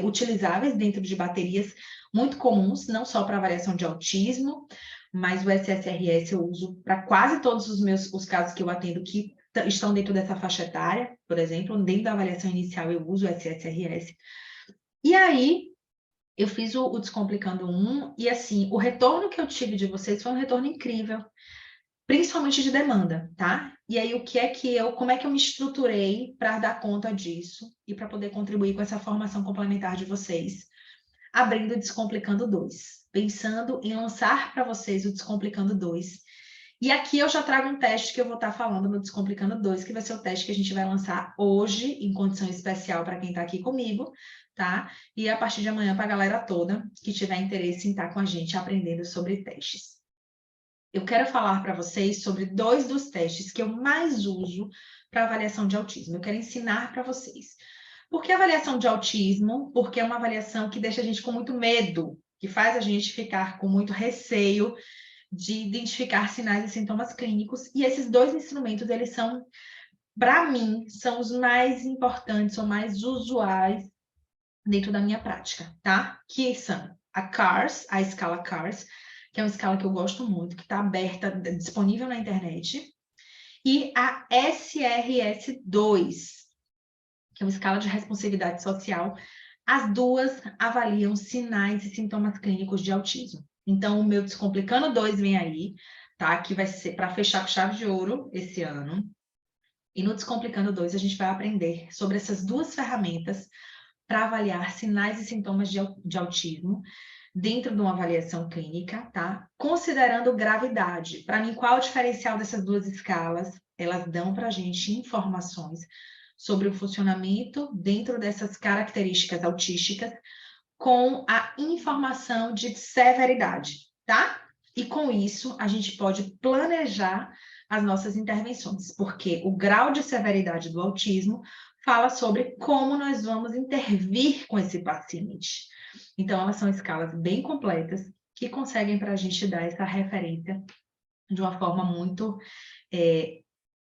[SPEAKER 1] utilizáveis dentro de baterias muito comuns, não só para avaliação de autismo, mas o SSRS eu uso para quase todos os casos que eu atendo que estão dentro dessa faixa etária, por exemplo, dentro da avaliação inicial eu uso o SSRS. E aí, eu fiz o Descomplicando 1, e assim, o retorno que eu tive de vocês foi um retorno incrível, principalmente de demanda, tá? E aí, como é que eu me estruturei para dar conta disso e para poder contribuir com essa formação complementar de vocês, abrindo o Descomplicando 2, pensando em lançar para vocês o Descomplicando 2. E aqui eu já trago um teste que eu vou estar falando no Descomplicando 2, que vai ser o teste que a gente vai lançar hoje, em condição especial para quem está aqui comigo, tá? E a partir de amanhã para a galera toda que tiver interesse em estar com a gente aprendendo sobre testes. Eu quero falar para vocês sobre 2 dos testes que eu mais uso para avaliação de autismo. Eu quero ensinar para vocês. Por que avaliação de autismo? Porque é uma avaliação que deixa a gente com muito medo, que faz a gente ficar com muito receio de identificar sinais e sintomas clínicos, e esses 2 instrumentos, eles são, para mim, são os mais importantes ou mais usuais dentro da minha prática, tá? Que são a CARS, a escala CARS, que é uma escala que eu gosto muito, que está aberta, disponível na internet, e a SRS-2, que é uma escala de responsividade social. As 2 avaliam sinais e sintomas clínicos de autismo. Então, o meu Descomplicando 2 vem aí, tá? Que vai ser para fechar com chave de ouro esse ano. E no Descomplicando 2, a gente vai aprender sobre essas 2 ferramentas para avaliar sinais e sintomas de autismo dentro de uma avaliação clínica, tá? Considerando gravidade. Para mim, qual é o diferencial dessas 2 escalas? Elas dão para a gente informações sobre o funcionamento dentro dessas características autísticas, com a informação de severidade, tá? E com isso, a gente pode planejar as nossas intervenções, porque o grau de severidade do autismo fala sobre como nós vamos intervir com esse paciente. Então, elas são escalas bem completas que conseguem para a gente dar essa referência de uma forma muito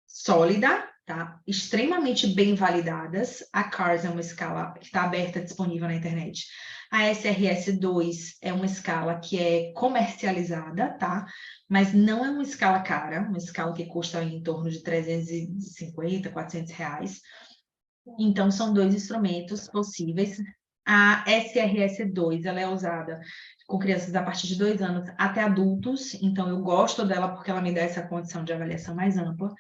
[SPEAKER 1] sólida, tá? Extremamente bem validadas. A CARS é uma escala que está aberta, disponível na internet. A SRS-2 é uma escala que é comercializada, tá? Mas não é uma escala cara, uma escala que custa em torno de 350, 400 reais. Então, são 2 instrumentos possíveis. A SRS-2, ela é usada com crianças a partir de 2 anos até adultos, então eu gosto dela porque ela me dá essa condição de avaliação mais ampla.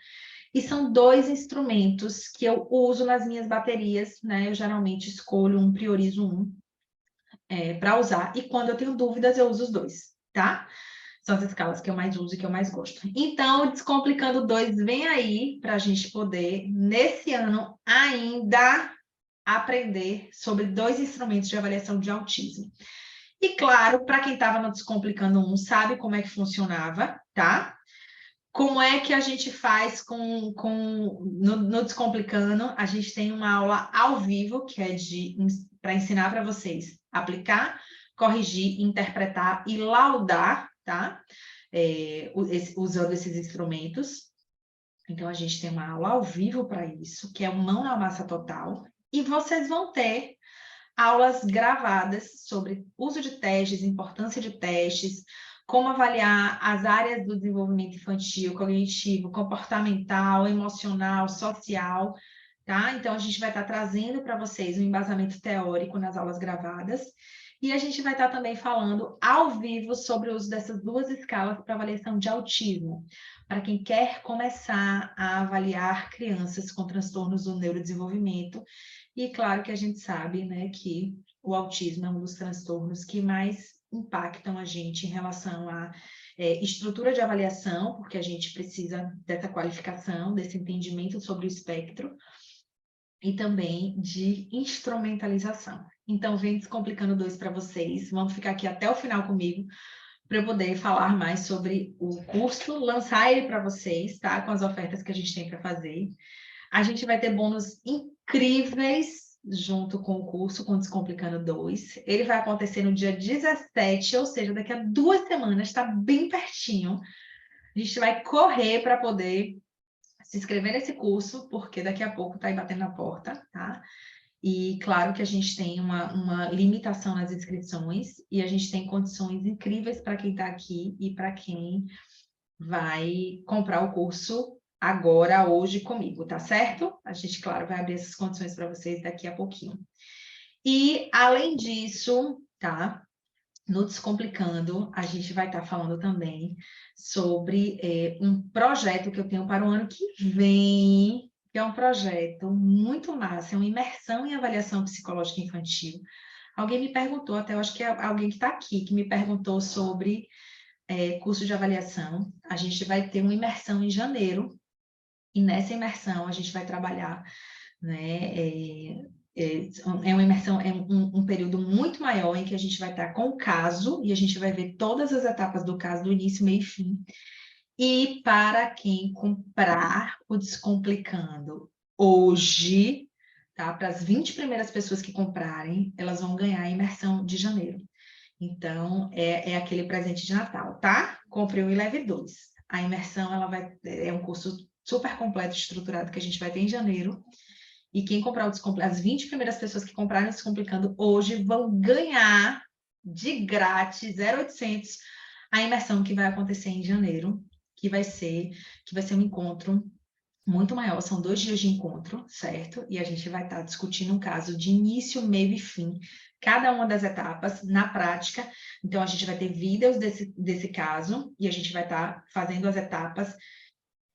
[SPEAKER 1] E são 2 instrumentos que eu uso nas minhas baterias, né? Eu geralmente escolho um, priorizo um para usar. E quando eu tenho dúvidas, eu uso os 2, tá? São as escalas que eu mais uso e que eu mais gosto. Então, o Descomplicando 2 vem aí para a gente poder, nesse ano, ainda aprender sobre 2 instrumentos de avaliação de autismo. E claro, para quem estava no Descomplicando 1, sabe como é que funcionava, tá? Como é que a gente faz no Descomplicando? A gente tem uma aula ao vivo, que é para ensinar para vocês aplicar, corrigir, interpretar e laudar, tá? Usando esses instrumentos. Então, a gente tem uma aula ao vivo para isso, que é o Mão na Massa Total. E vocês vão ter aulas gravadas sobre uso de testes, importância de testes, como avaliar as áreas do desenvolvimento infantil, cognitivo, comportamental, emocional, social, tá? Então, a gente vai estar trazendo para vocês um embasamento teórico nas aulas gravadas, e a gente vai estar também falando ao vivo sobre o uso dessas 2 escalas para avaliação de autismo, para quem quer começar a avaliar crianças com transtornos do neurodesenvolvimento. E claro que a gente sabe, né, que o autismo é um dos transtornos que mais impactam a gente em relação à estrutura de avaliação, porque a gente precisa dessa qualificação, desse entendimento sobre o espectro, e também de instrumentalização. Então, vem Descomplicando 2 para vocês. Vamos ficar aqui até o final comigo, para eu poder falar mais sobre o curso, lançar ele para vocês, tá? Com as ofertas que a gente tem para fazer. A gente vai ter bônus incríveis junto com o curso, com Descomplicando 2. Ele vai acontecer no dia 17, ou seja, daqui a 2 semanas, está bem pertinho. A gente vai correr para poder se inscrever nesse curso, porque daqui a pouco está aí batendo na porta, tá? E claro que a gente tem uma limitação nas inscrições e a gente tem condições incríveis para quem está aqui e para quem vai comprar o curso agora, hoje, comigo, tá certo? A gente, claro, vai abrir essas condições para vocês daqui a pouquinho. E, além disso, tá? No Descomplicando, a gente vai estar falando também sobre um projeto que eu tenho para o ano que vem, que é um projeto muito massa, é uma imersão em avaliação psicológica infantil. Alguém me perguntou, até eu acho que é alguém que está aqui, que me perguntou sobre curso de avaliação. A gente vai ter uma imersão em janeiro, e nessa imersão a gente vai trabalhar, né? É uma imersão, é um período muito maior em que a gente vai estar com o caso e a gente vai ver todas as etapas do caso, do início, meio e fim. E para quem comprar o Descomplicando hoje, tá? Para as 20 primeiras pessoas que comprarem, elas vão ganhar a imersão de janeiro. Então, é aquele presente de Natal, tá? Compre um e leve 2. A imersão, é um curso super completo, estruturado, que a gente vai ter em janeiro. E quem comprar o Descomplicando, as 20 primeiras pessoas que comprarem o Descomplicando hoje vão ganhar de grátis, 0,800, a imersão que vai acontecer em janeiro, que vai ser um encontro muito maior, são 2 dias de encontro, certo? E a gente vai estar discutindo um caso de início, meio e fim, cada uma das etapas na prática. Então, a gente vai ter vídeos desse caso e a gente vai estar fazendo as etapas,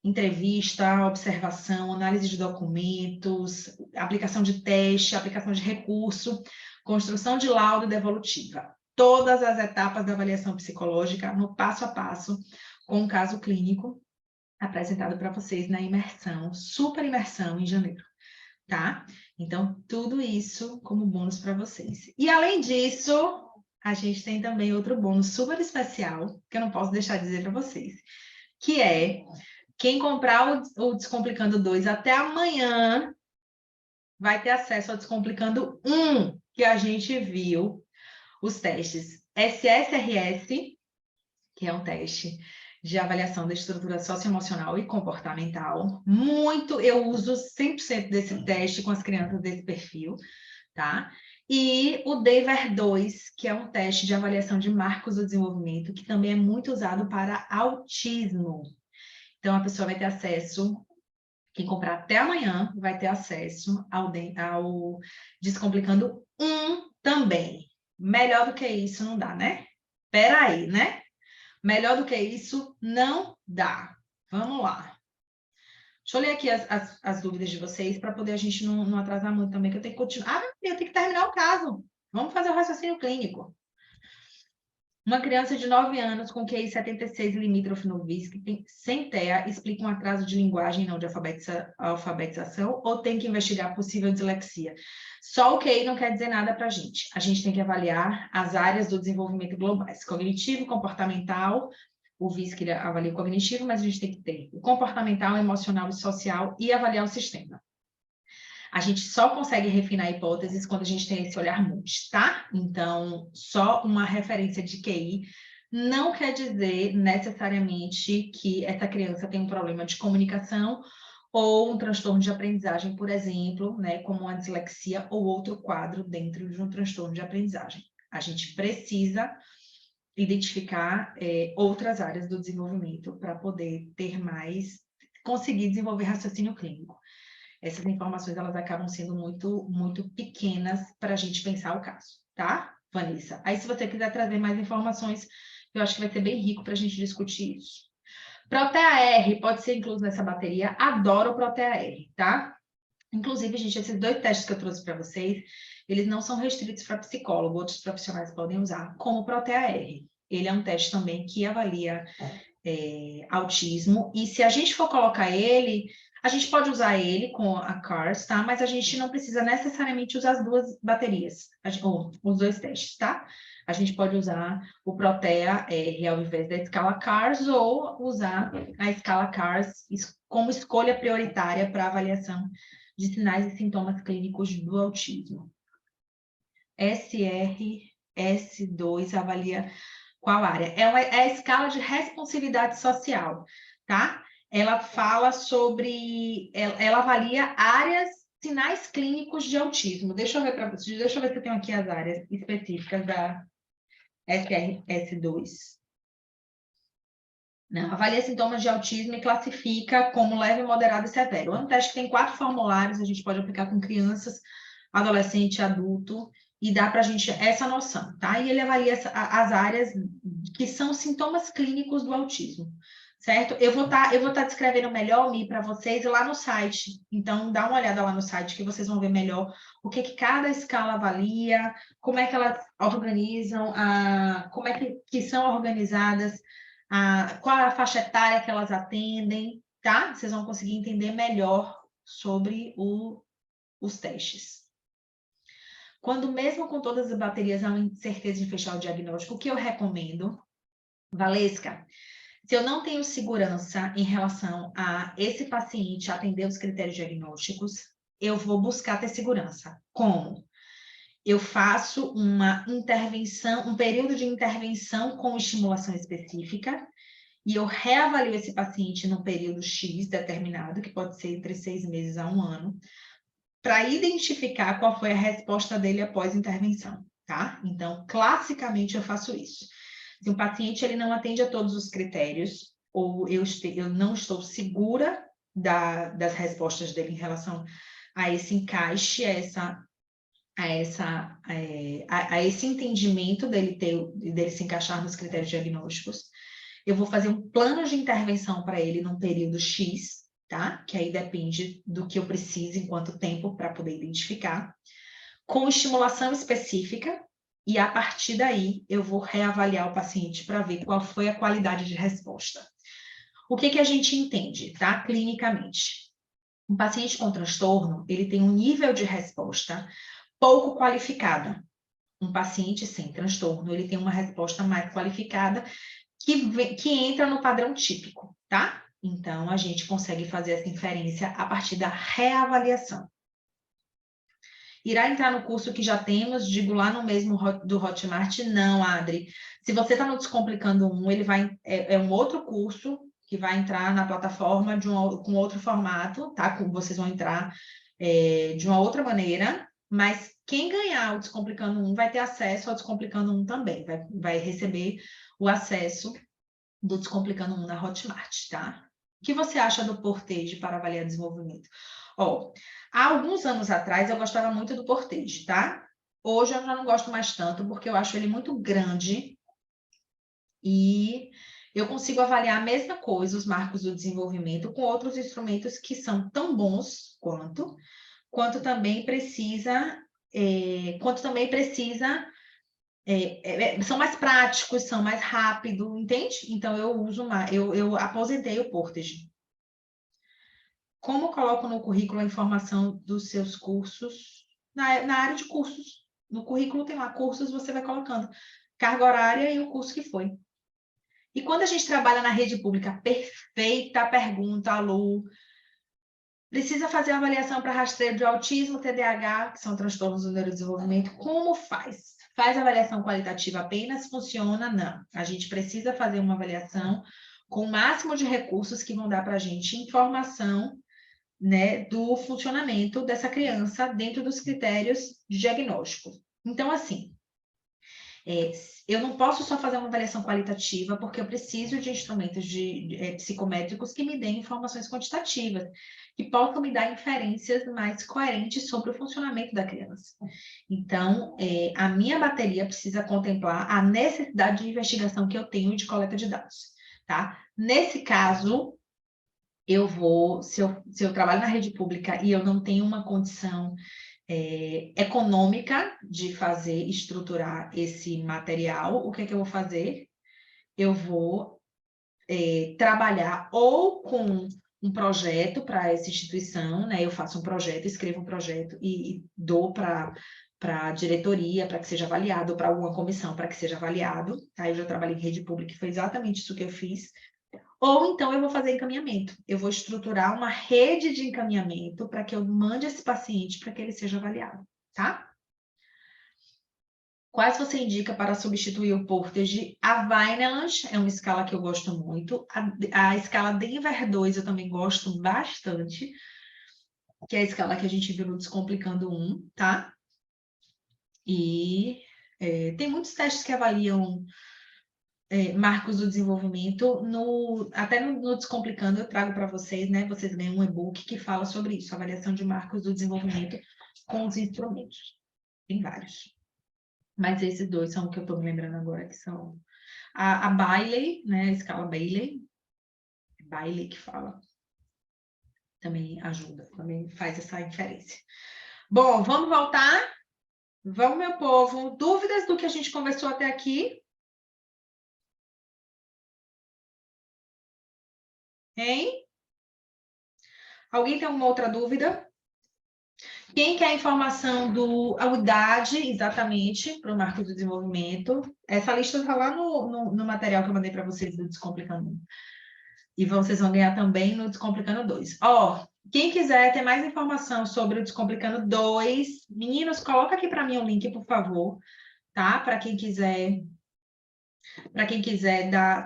[SPEAKER 1] entrevista, observação, análise de documentos, aplicação de teste, aplicação de recurso, construção de laudo devolutiva. Todas as etapas da avaliação psicológica no passo a passo, com um caso clínico, apresentado para vocês na imersão, super imersão em janeiro, tá? Então, tudo isso como bônus para vocês. E, além disso, a gente tem também outro bônus super especial, que eu não posso deixar de dizer para vocês, que é quem comprar o Descomplicando 2 até amanhã vai ter acesso ao Descomplicando 1, que a gente viu os testes SSRS, que é um teste de avaliação da estrutura socioemocional e comportamental. Eu uso 100% desse teste com as crianças desse perfil, tá? E o DEVER 2, que é um teste de avaliação de marcos do desenvolvimento, que também é muito usado para autismo. Então, a pessoa vai ter acesso, quem comprar até amanhã, vai ter acesso ao Descomplicando 1 também. Melhor do que isso não dá, né? Peraí, né? Melhor do que isso, não dá. Vamos lá. Deixa eu ler aqui as dúvidas de vocês para poder a gente não atrasar muito também, que eu tenho que continuar. Eu tenho que terminar o caso. Vamos fazer o raciocínio clínico. Uma criança de 9 anos com QI 76 limítrofe no VISC, sem TEA, explica um atraso de linguagem não de alfabetização ou tem que investigar possível dislexia? Só o QI não quer dizer nada para a gente. A gente tem que avaliar as áreas do desenvolvimento globais, cognitivo, comportamental. O VISC avalia o cognitivo, mas a gente tem que ter o comportamental, emocional e social e avaliar o sistema. A gente só consegue refinar hipóteses quando a gente tem esse olhar multi, tá? Então, só uma referência de QI não quer dizer necessariamente que essa criança tem um problema de comunicação ou um transtorno de aprendizagem, por exemplo, né, como uma dislexia ou outro quadro dentro de um transtorno de aprendizagem. A gente precisa identificar outras áreas do desenvolvimento para poder conseguir desenvolver raciocínio clínico. Essas informações, elas acabam sendo muito, muito pequenas para a gente pensar o caso, tá, Vanessa? Aí, se você quiser trazer mais informações, eu acho que vai ser bem rico para a gente discutir isso. Protea R pode ser incluso nessa bateria. Adoro o Protea R, tá? Inclusive, gente, esses 2 testes que eu trouxe para vocês, eles não são restritos para psicólogo, outros profissionais podem usar, como o Protea R. Ele é um teste também que avalia autismo, e se a gente for colocar ele, a gente pode usar ele com a CARS, tá? Mas a gente não precisa necessariamente usar as 2 baterias, ou os 2 testes, tá? A gente pode usar o Protea R ao invés da escala CARS, ou usar a escala CARS como escolha prioritária para avaliação de sinais e sintomas clínicos do autismo. SRS2 avalia qual área? É a escala de responsividade social, tá? Ela fala sobre... Ela avalia áreas, sinais clínicos de autismo. Deixa eu ver para vocês, deixa eu ver se eu tenho aqui as áreas específicas da SRS2. Não, avalia sintomas de autismo e classifica como leve, moderado e severo. É um teste que tem 4 formulários, a gente pode aplicar com crianças, adolescente, adulto, e dá para a gente essa noção, tá? E ele avalia as áreas que são sintomas clínicos do autismo, certo? Eu vou tá descrevendo melhor, Mi, para vocês lá no site. Então, dá uma olhada lá no site que vocês vão ver melhor o que cada escala avalia, como é que elas organizam, como é que são organizadas, qual é a faixa etária que elas atendem, tá? Vocês vão conseguir entender melhor sobre os testes. Quando mesmo com todas as baterias há uma incerteza de fechar o diagnóstico, o que eu recomendo, Valesca, se eu não tenho segurança em relação a esse paciente atender os critérios diagnósticos, eu vou buscar ter segurança. Como? Eu faço uma intervenção, um período de intervenção com estimulação específica, e eu reavalio esse paciente num período X determinado, que pode ser entre 6 meses a 1 ano, para identificar qual foi a resposta dele após intervenção, tá? Então, classicamente, eu faço isso. Se um paciente ele não atende a todos os critérios, ou eu não estou segura das respostas dele em relação a esse encaixe, a esse entendimento dele se encaixar nos critérios diagnósticos, eu vou fazer um plano de intervenção para ele num período X, tá? Que aí depende do que eu preciso enquanto tempo para poder identificar, com estimulação específica, e a partir daí eu vou reavaliar o paciente para ver qual foi a qualidade de resposta. O que a gente entende, tá? Clinicamente. Um paciente com transtorno, ele tem um nível de resposta pouco qualificada. Um paciente sem transtorno, ele tem uma resposta mais qualificada que entra no padrão típico, tá? Então, a gente consegue fazer essa inferência a partir da reavaliação. Irá entrar no curso que já temos, digo lá no mesmo do Hotmart? Não, Adri. Se você está no Descomplicando 1, ele é um outro curso que vai entrar na plataforma com outro formato, tá? Vocês vão entrar de uma outra maneira, mas quem ganhar o Descomplicando 1 vai ter acesso ao Descomplicando 1 também, vai receber o acesso do Descomplicando 1 na Hotmart, tá? O que você acha do Portage para avaliar desenvolvimento? Há alguns anos atrás eu gostava muito do Portage, tá? Hoje eu já não gosto mais tanto, porque eu acho ele muito grande e eu consigo avaliar a mesma coisa, os marcos do desenvolvimento, com outros instrumentos que são tão bons quanto também precisa, são mais práticos, são mais rápidos, entende? Então, eu uso mais, eu aposentei o Portage. Como coloco no currículo a informação dos seus cursos? Na área de cursos. No currículo tem lá cursos, você vai colocando carga horária e o curso que foi. E quando a gente trabalha na rede pública, perfeita pergunta, Lu. Precisa fazer avaliação para rastreio de autismo, TDAH, que são transtornos do neurodesenvolvimento. Como faz? Faz avaliação qualitativa apenas? Funciona? Não. A gente precisa fazer uma avaliação com o máximo de recursos que vão dar para a gente informação, né, do funcionamento dessa criança dentro dos critérios de diagnóstico. Então, assim, eu não posso só fazer uma avaliação qualitativa, porque eu preciso de instrumentos psicométricos que me deem informações quantitativas, que possam me dar inferências mais coerentes sobre o funcionamento da criança. Então, a minha bateria precisa contemplar a necessidade de investigação que eu tenho de coleta de dados, tá? Nesse caso, se eu trabalho na rede pública e eu não tenho uma condição econômica de estruturar esse material, o que é que eu vou fazer? Eu vou trabalhar ou com um projeto para essa instituição, né? Eu faço um projeto, escrevo um projeto e dou para a diretoria para que seja avaliado, ou para alguma comissão para que seja avaliado. Tá? Eu já trabalhei em rede pública e foi exatamente isso que eu fiz. Ou então eu vou fazer encaminhamento. Eu vou estruturar uma rede de encaminhamento para que eu mande esse paciente para que ele seja avaliado, tá? Quais você indica para substituir o Portage? A Vineland é uma escala que eu gosto muito. A escala Denver 2 eu também gosto bastante, que é a escala que a gente viu no Descomplicando 1, tá? E tem muitos testes que avaliam marcos do desenvolvimento. Até no Descomplicando eu trago para vocês, né? Vocês ganham um e-book que fala sobre isso, avaliação de marcos do desenvolvimento com os instrumentos. Tem vários. Mas esses dois são o que eu estou me lembrando agora, que são a Bailey, né? A escala Bailey. É Bailey que fala. Também ajuda, também faz essa inferência. Bom, vamos voltar? Vamos, meu povo. Dúvidas do que a gente conversou até aqui? Hein? Alguém tem alguma outra dúvida? Quem quer informação a unidade, exatamente, para o marco do desenvolvimento? Essa lista está lá no material que eu mandei para vocês do Descomplicando 1. E vocês vão ganhar também no Descomplicando 2. Quem quiser ter mais informação sobre o Descomplicando 2, meninos, coloca aqui para mim o link, por favor, tá? Para quem quiser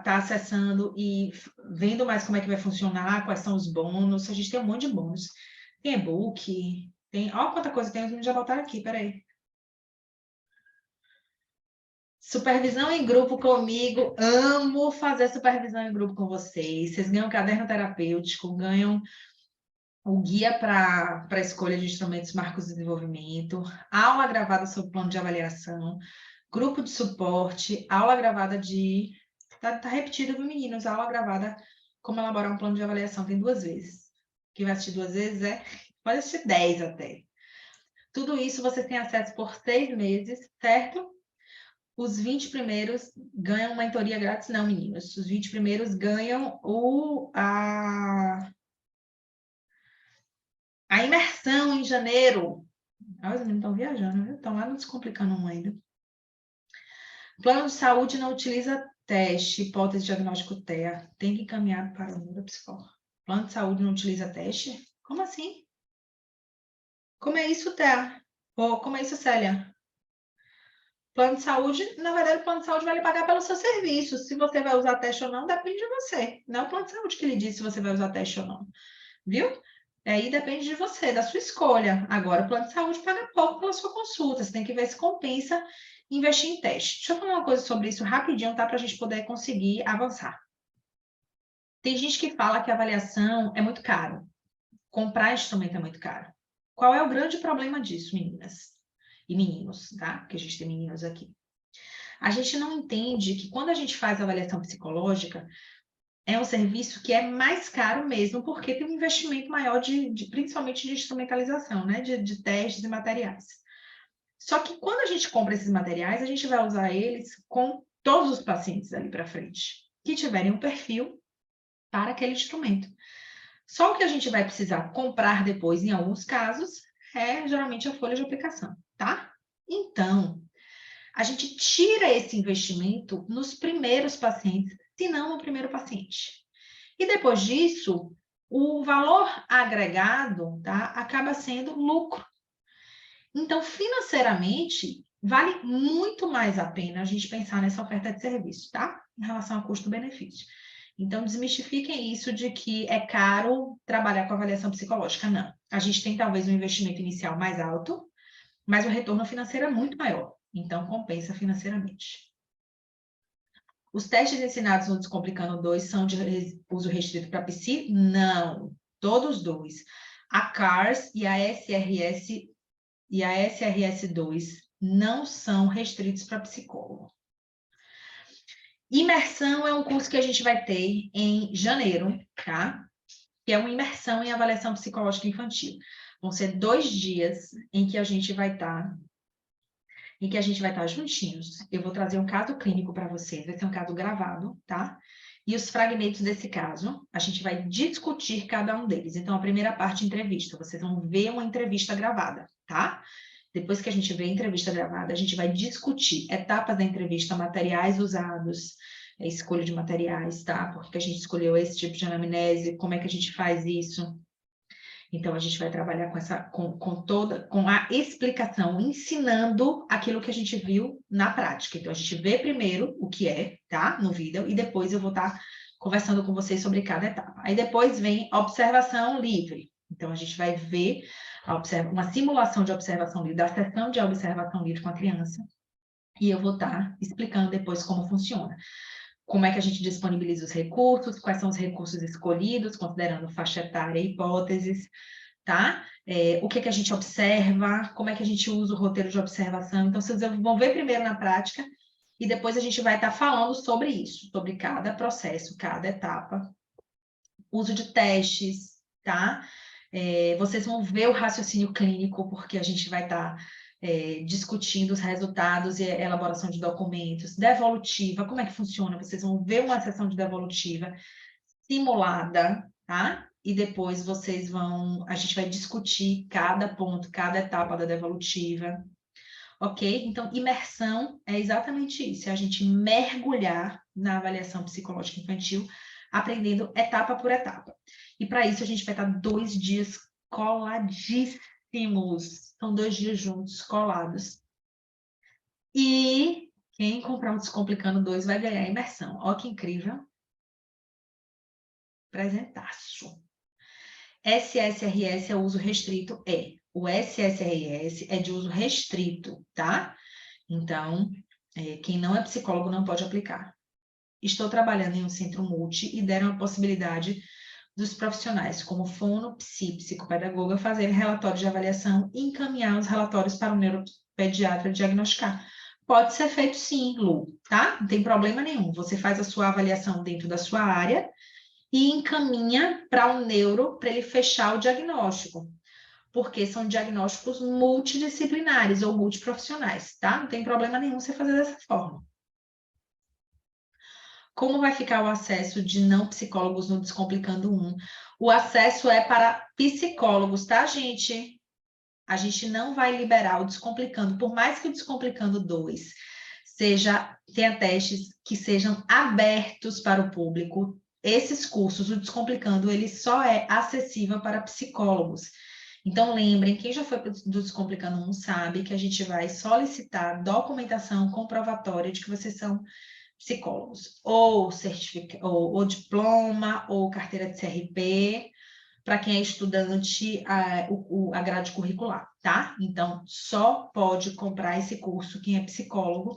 [SPEAKER 1] tá acessando e vendo mais como é que vai funcionar, quais são os bônus. A gente tem um monte de bônus. Tem e-book, ó quanta coisa tem, os meninos já botaram aqui, peraí. Supervisão em grupo comigo, amo fazer supervisão em grupo com vocês. Vocês ganham caderno terapêutico, ganham o guia para a escolha de instrumentos marcos de desenvolvimento, aula gravada sobre plano de avaliação, grupo de suporte, aula gravada de... Tá repetido, viu, meninos? Aula gravada, como elaborar um plano de avaliação, tem 2 vezes. Quem vai assistir 2 vezes pode assistir 10 até. Tudo isso você tem acesso por 6 meses, certo? Os 20 primeiros ganham uma mentoria grátis? Não, meninos. Os 20 primeiros ganham a imersão em janeiro. Os meninos estão viajando, viu? Estão lá no Descomplicando 1 ainda. Plano de saúde não utiliza teste, hipótese diagnóstico TEA. Tem que encaminhar para o neuropsicólogo. Plano de saúde não utiliza teste? Como assim? Como é isso, TEA? Como é isso, Célia? Plano de saúde, na verdade, o plano de saúde vai lhe pagar pelo seu serviço. Se você vai usar teste ou não, depende de você. Não é o plano de saúde que lhe diz se você vai usar teste ou não. Viu? Aí depende de você, da sua escolha. Agora, o plano de saúde paga pouco pela sua consulta. Você tem que ver se compensa investir em teste. Deixa eu falar uma coisa sobre isso rapidinho, tá? Para a gente poder conseguir avançar. Tem gente que fala que a avaliação é muito caro. Comprar instrumento é muito caro. Qual é o grande problema disso, meninas? E meninos, tá? Porque a gente tem meninos aqui. A gente não entende que quando a gente faz avaliação psicológica, é um serviço que é mais caro mesmo, porque tem um investimento maior principalmente de instrumentalização, né? De testes e materiais. Só que quando a gente compra esses materiais, a gente vai usar eles com todos os pacientes ali para frente, que tiverem um perfil para aquele instrumento. Só o que a gente vai precisar comprar depois, em alguns casos, é geralmente a folha de aplicação, tá? Então, a gente tira esse investimento nos primeiros pacientes, se não no primeiro paciente. E depois disso, o valor agregado, tá, acaba sendo lucro. Então, financeiramente, vale muito mais a pena a gente pensar nessa oferta de serviço, tá? Em relação a custo-benefício. Então, desmistifiquem isso de que é caro trabalhar com avaliação psicológica. Não. A gente tem talvez um investimento inicial mais alto, mas o retorno financeiro é muito maior. Então, compensa financeiramente. Os testes ensinados no Descomplicando 2 são de uso restrito para psi? Não. Todos dois. A CARS e a SRS2 não são restritos para psicólogo. Imersão é um curso que a gente vai ter em janeiro, tá? Que é uma imersão em avaliação psicológica infantil. Vão ser 2 dias em que a gente vai estar juntinhos. Eu vou trazer um caso clínico para vocês, vai ser um caso gravado, tá? E os fragmentos desse caso, a gente vai discutir cada um deles. Então, a primeira parte, entrevista. Vocês vão ver uma entrevista gravada, tá? Depois que a gente vê a entrevista gravada, a gente vai discutir etapas da entrevista, materiais usados, escolha de materiais, tá? Porque a gente escolheu esse tipo de anamnese, como é que a gente faz isso. Então, a gente vai trabalhar com a explicação, ensinando aquilo que a gente viu na prática. Então, a gente vê primeiro o que é, tá? No vídeo, e depois eu vou estar conversando com vocês sobre cada etapa. Aí depois vem a observação livre. Então, a gente vai ver uma simulação de observação livre, da sessão de observação livre com a criança. E eu vou estar explicando depois como funciona. Como é que a gente disponibiliza os recursos, quais são os recursos escolhidos, considerando faixa etária e hipóteses, tá? O que a gente observa, como é que a gente usa o roteiro de observação. Então, vocês vão ver primeiro na prática e depois a gente vai estar falando sobre isso, sobre cada processo, cada etapa. Uso de testes, tá? Vocês vão ver o raciocínio clínico, porque a gente vai estar discutindo os resultados e elaboração de documentos. Devolutiva, como é que funciona? Vocês vão ver uma sessão de devolutiva simulada, tá? E depois a gente vai discutir cada ponto, cada etapa da devolutiva, ok? Então, imersão é exatamente isso, é a gente mergulhar na avaliação psicológica infantil, aprendendo etapa por etapa. E para isso a gente vai estar 2 dias coladíssimos, são 2 dias juntos, colados. E quem comprar o Descomplicando 2 vai ganhar a imersão. Ó que incrível. Presentaço. SSRS é uso restrito? O SSRS é de uso restrito, tá? Então, quem não é psicólogo não pode aplicar. Estou trabalhando em um centro multi e deram a possibilidade dos profissionais, como fono, psicopedagoga, fazerem relatórios de avaliação e encaminhar os relatórios para o neuropediatra diagnosticar. Pode ser feito sim, Lu, tá? Não tem problema nenhum. Você faz a sua avaliação dentro da sua área e encaminha para o neuro para ele fechar o diagnóstico, porque são diagnósticos multidisciplinares ou multiprofissionais, tá? Não tem problema nenhum você fazer dessa forma. Como vai ficar o acesso de não psicólogos no Descomplicando 1? O acesso é para psicólogos, tá, gente? A gente não vai liberar o Descomplicando, por mais que o Descomplicando 2 tenha testes que sejam abertos para o público. Esses cursos, o Descomplicando, ele só é acessível para psicólogos. Então, lembrem, quem já foi do Descomplicando 1 sabe que a gente vai solicitar documentação comprovatória de que vocês são psicólogos, ou diploma, ou carteira de CRP, para quem é estudante, a grade curricular, tá? Então, só pode comprar esse curso quem é psicólogo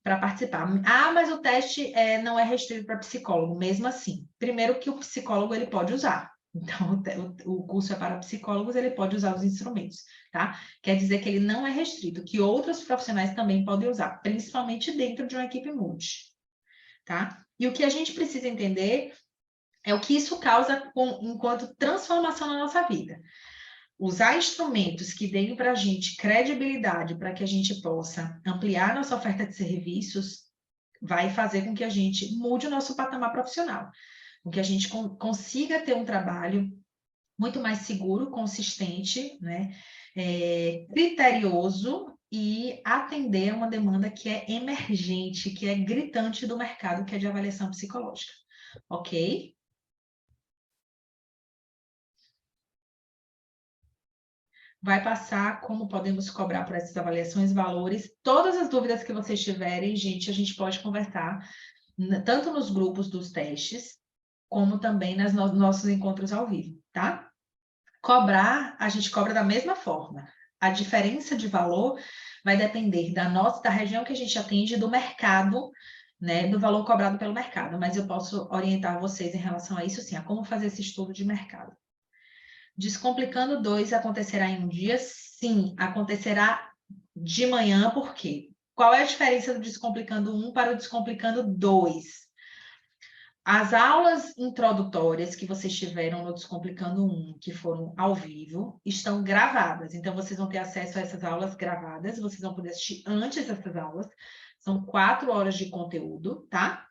[SPEAKER 1] para participar. Ah, mas o teste não é restrito para psicólogo, mesmo assim. Primeiro que o psicólogo ele pode usar, Então, o curso é para psicólogos, ele pode usar os instrumentos, tá? Quer dizer que ele não é restrito, que outros profissionais também podem usar, principalmente dentro de uma equipe multi, tá? E o que a gente precisa entender é o que isso causa enquanto transformação na nossa vida. Usar instrumentos que deem para a gente credibilidade para que a gente possa ampliar nossa oferta de serviços vai fazer com que a gente mude o nosso patamar profissional, com que a gente consiga ter um trabalho muito mais seguro, consistente, né? Criterioso e atender a uma demanda que é emergente, que é gritante do mercado, que é de avaliação psicológica, ok? Vai passar como podemos cobrar por essas avaliações, valores, todas as dúvidas que vocês tiverem, gente, a gente pode conversar, tanto nos grupos dos testes, como também nos nossos encontros ao vivo, tá? Cobrar, a gente cobra da mesma forma. A diferença de valor vai depender da região que a gente atende, do mercado, né, do valor cobrado pelo mercado, mas eu posso orientar vocês em relação a isso, sim, a como fazer esse estudo de mercado. Descomplicando 2 acontecerá em um dia? Sim, acontecerá de manhã, por quê? Qual é a diferença do Descomplicando 1 para o Descomplicando 2? As aulas introdutórias que vocês tiveram no Descomplicando 1, que foram ao vivo, estão gravadas. Então, vocês vão ter acesso a essas aulas gravadas, vocês vão poder assistir antes dessas aulas. São 4 horas de conteúdo, tá?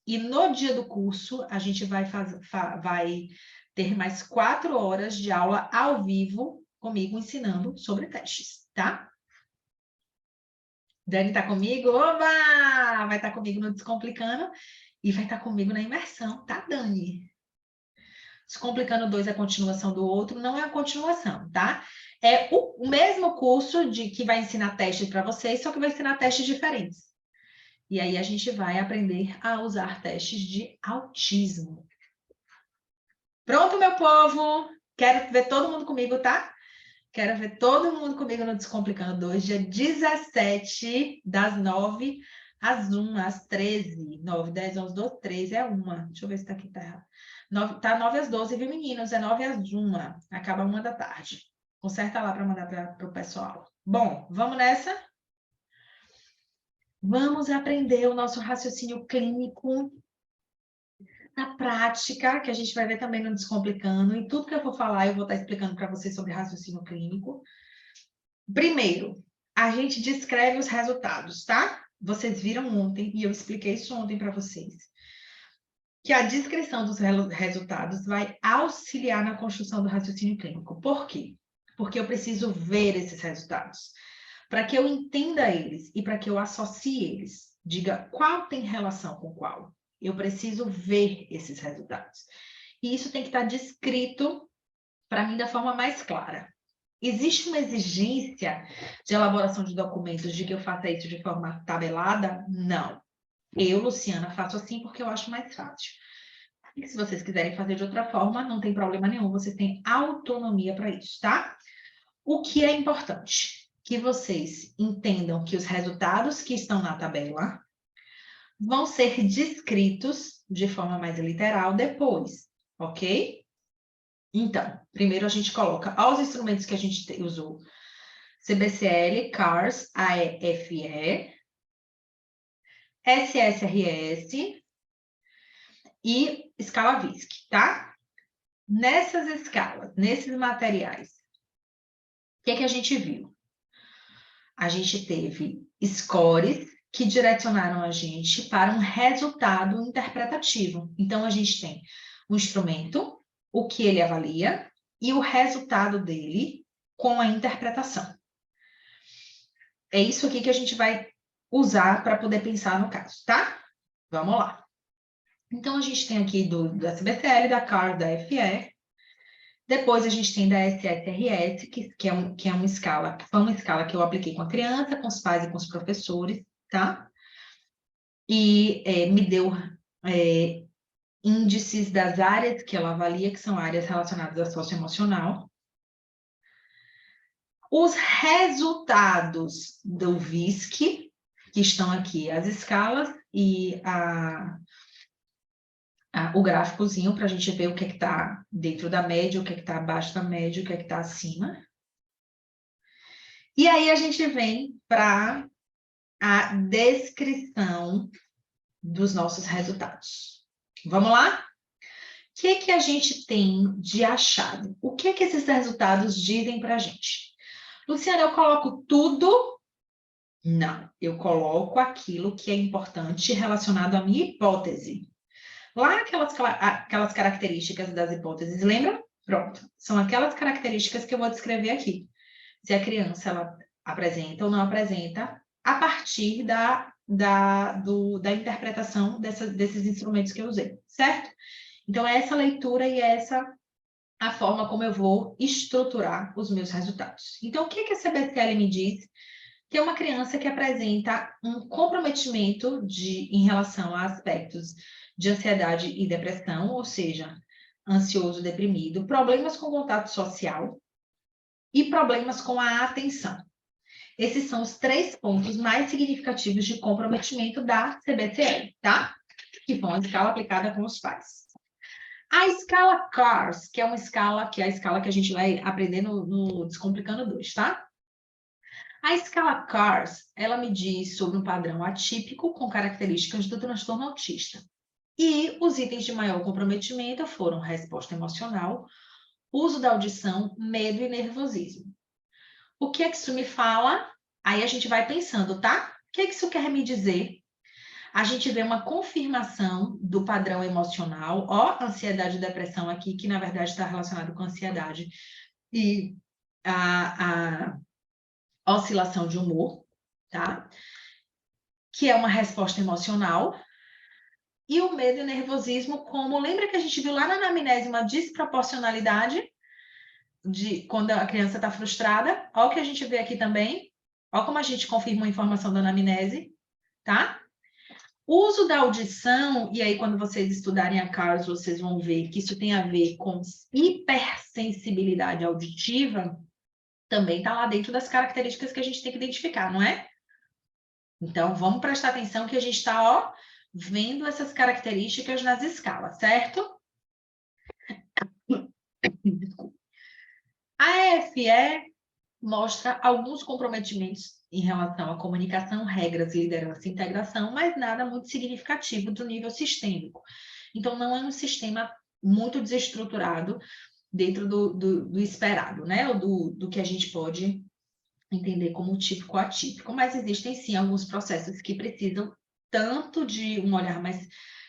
[SPEAKER 1] E no dia do curso, a gente vai ter mais 4 horas de aula ao vivo comigo ensinando sobre testes, tá? Dani tá comigo? Oba! Vai estar comigo no Descomplicando e vai estar comigo na imersão, tá, Dani? Descomplicando 2 é a continuação do outro, não é a continuação, tá? É o mesmo curso que vai ensinar testes para vocês, só que vai ensinar testes diferentes. E aí a gente vai aprender a usar testes de autismo. Pronto, meu povo? Quero ver todo mundo comigo, tá? Quero ver todo mundo comigo no Descomplicando 2, dia 17, das 9 às 1, às 13. 9, 10, 11, 12, 13 é 1. Deixa eu ver se tá aqui, tá errado. Tá 9 às 12, viu, meninos? É 9 às 1. Acaba 1 da tarde. Conserta lá para mandar para o pessoal. Bom, vamos nessa? Vamos aprender o nosso raciocínio clínico na prática, que a gente vai ver também no Descomplicando. E tudo que eu for falar, eu vou estar explicando para vocês sobre raciocínio clínico. Primeiro, a gente descreve os resultados, tá? Vocês viram ontem, e eu expliquei isso ontem para vocês, que a descrição dos resultados vai auxiliar na construção do raciocínio clínico. Por quê? Porque eu preciso ver esses resultados. Para que eu entenda eles e para que eu associe eles, diga qual tem relação com qual. Eu preciso ver esses resultados. E isso tem que estar descrito para mim da forma mais clara. Existe uma exigência de elaboração de documentos de que eu faça isso de forma tabelada? Não. Eu, Luciana, faço assim porque eu acho mais fácil. E se vocês quiserem fazer de outra forma, não tem problema nenhum, vocês têm autonomia para isso, tá? O que é importante? Que vocês entendam que os resultados que estão na tabela vão ser descritos de forma mais literal depois, ok? Então, primeiro a gente coloca os instrumentos que a gente usou. CBCL, CARS, AEFE, SSRS e escala VISC, tá? Nessas escalas, nesses materiais, o que é que a gente viu? A gente teve scores que direcionaram a gente para um resultado interpretativo. Então, a gente tem o instrumento, o que ele avalia e o resultado dele com a interpretação. É isso aqui que a gente vai usar para poder pensar no caso, tá? Vamos lá. Então, a gente tem aqui da CBCL, da CAR, da FE. Depois, a gente tem da SSRS, que é uma escala, foi uma escala que eu apliquei com a criança, com os pais e com os professores, tá? E me deu índices das áreas que ela avalia, que são áreas relacionadas ao socioemocional. Os resultados do VISC, que estão aqui, as escalas e o gráficozinho para a gente ver o que é que está dentro da média, o que é que está abaixo da média, o que é que está acima. E aí a gente vem para a descrição dos nossos resultados. Vamos lá? O que é que a gente tem de achado? O que é que esses resultados dizem para a gente? Luciana, eu coloco tudo? Não, eu coloco aquilo que é importante relacionado à minha hipótese. Lá aquelas características das hipóteses, lembra? Pronto, são aquelas características que eu vou descrever aqui. Se a criança ela apresenta ou não apresenta, a partir da interpretação desses instrumentos que eu usei, certo? Então, é essa leitura e é essa a forma como eu vou estruturar os meus resultados. Então, o que a CBCL me diz? Que é uma criança que apresenta um comprometimento em relação a aspectos de ansiedade e depressão, ou seja, ansioso, deprimido, problemas com contato social e problemas com a atenção. Esses são os 3 pontos mais significativos de comprometimento da CBCL, tá? Que foi uma escala aplicada com os pais. A escala CARS, que é a escala que a gente vai aprender no Descomplicando 2, tá? A escala CARS, ela me diz sobre um padrão atípico com características do transtorno autista. E os itens de maior comprometimento foram resposta emocional, uso da audição, medo e nervosismo. O que é que isso me fala? Aí a gente vai pensando, tá? O que é que isso quer me dizer? A gente vê uma confirmação do padrão emocional, ó, ansiedade e depressão aqui, que na verdade está relacionado com ansiedade e a oscilação de humor, tá? Que é uma resposta emocional. E o medo e o nervosismo, como lembra que a gente viu lá na anamnese uma desproporcionalidade de quando a criança está frustrada? Olha o que a gente vê aqui também. Olha como a gente confirma a informação da anamnese, tá? O uso da audição, e aí quando vocês estudarem a CARS, vocês vão ver que isso tem a ver com hipersensibilidade auditiva, também está lá dentro das características que a gente tem que identificar, não é? Então, vamos prestar atenção que a gente está, ó, vendo essas características nas escalas, certo? A FE mostra alguns comprometimentos em relação à comunicação, regras, liderança e integração, mas nada muito significativo do nível sistêmico. Então, não é um sistema muito desestruturado dentro do esperado, né? Ou do que a gente pode entender como típico ou atípico, mas existem sim alguns processos que precisam tanto de um olhar mais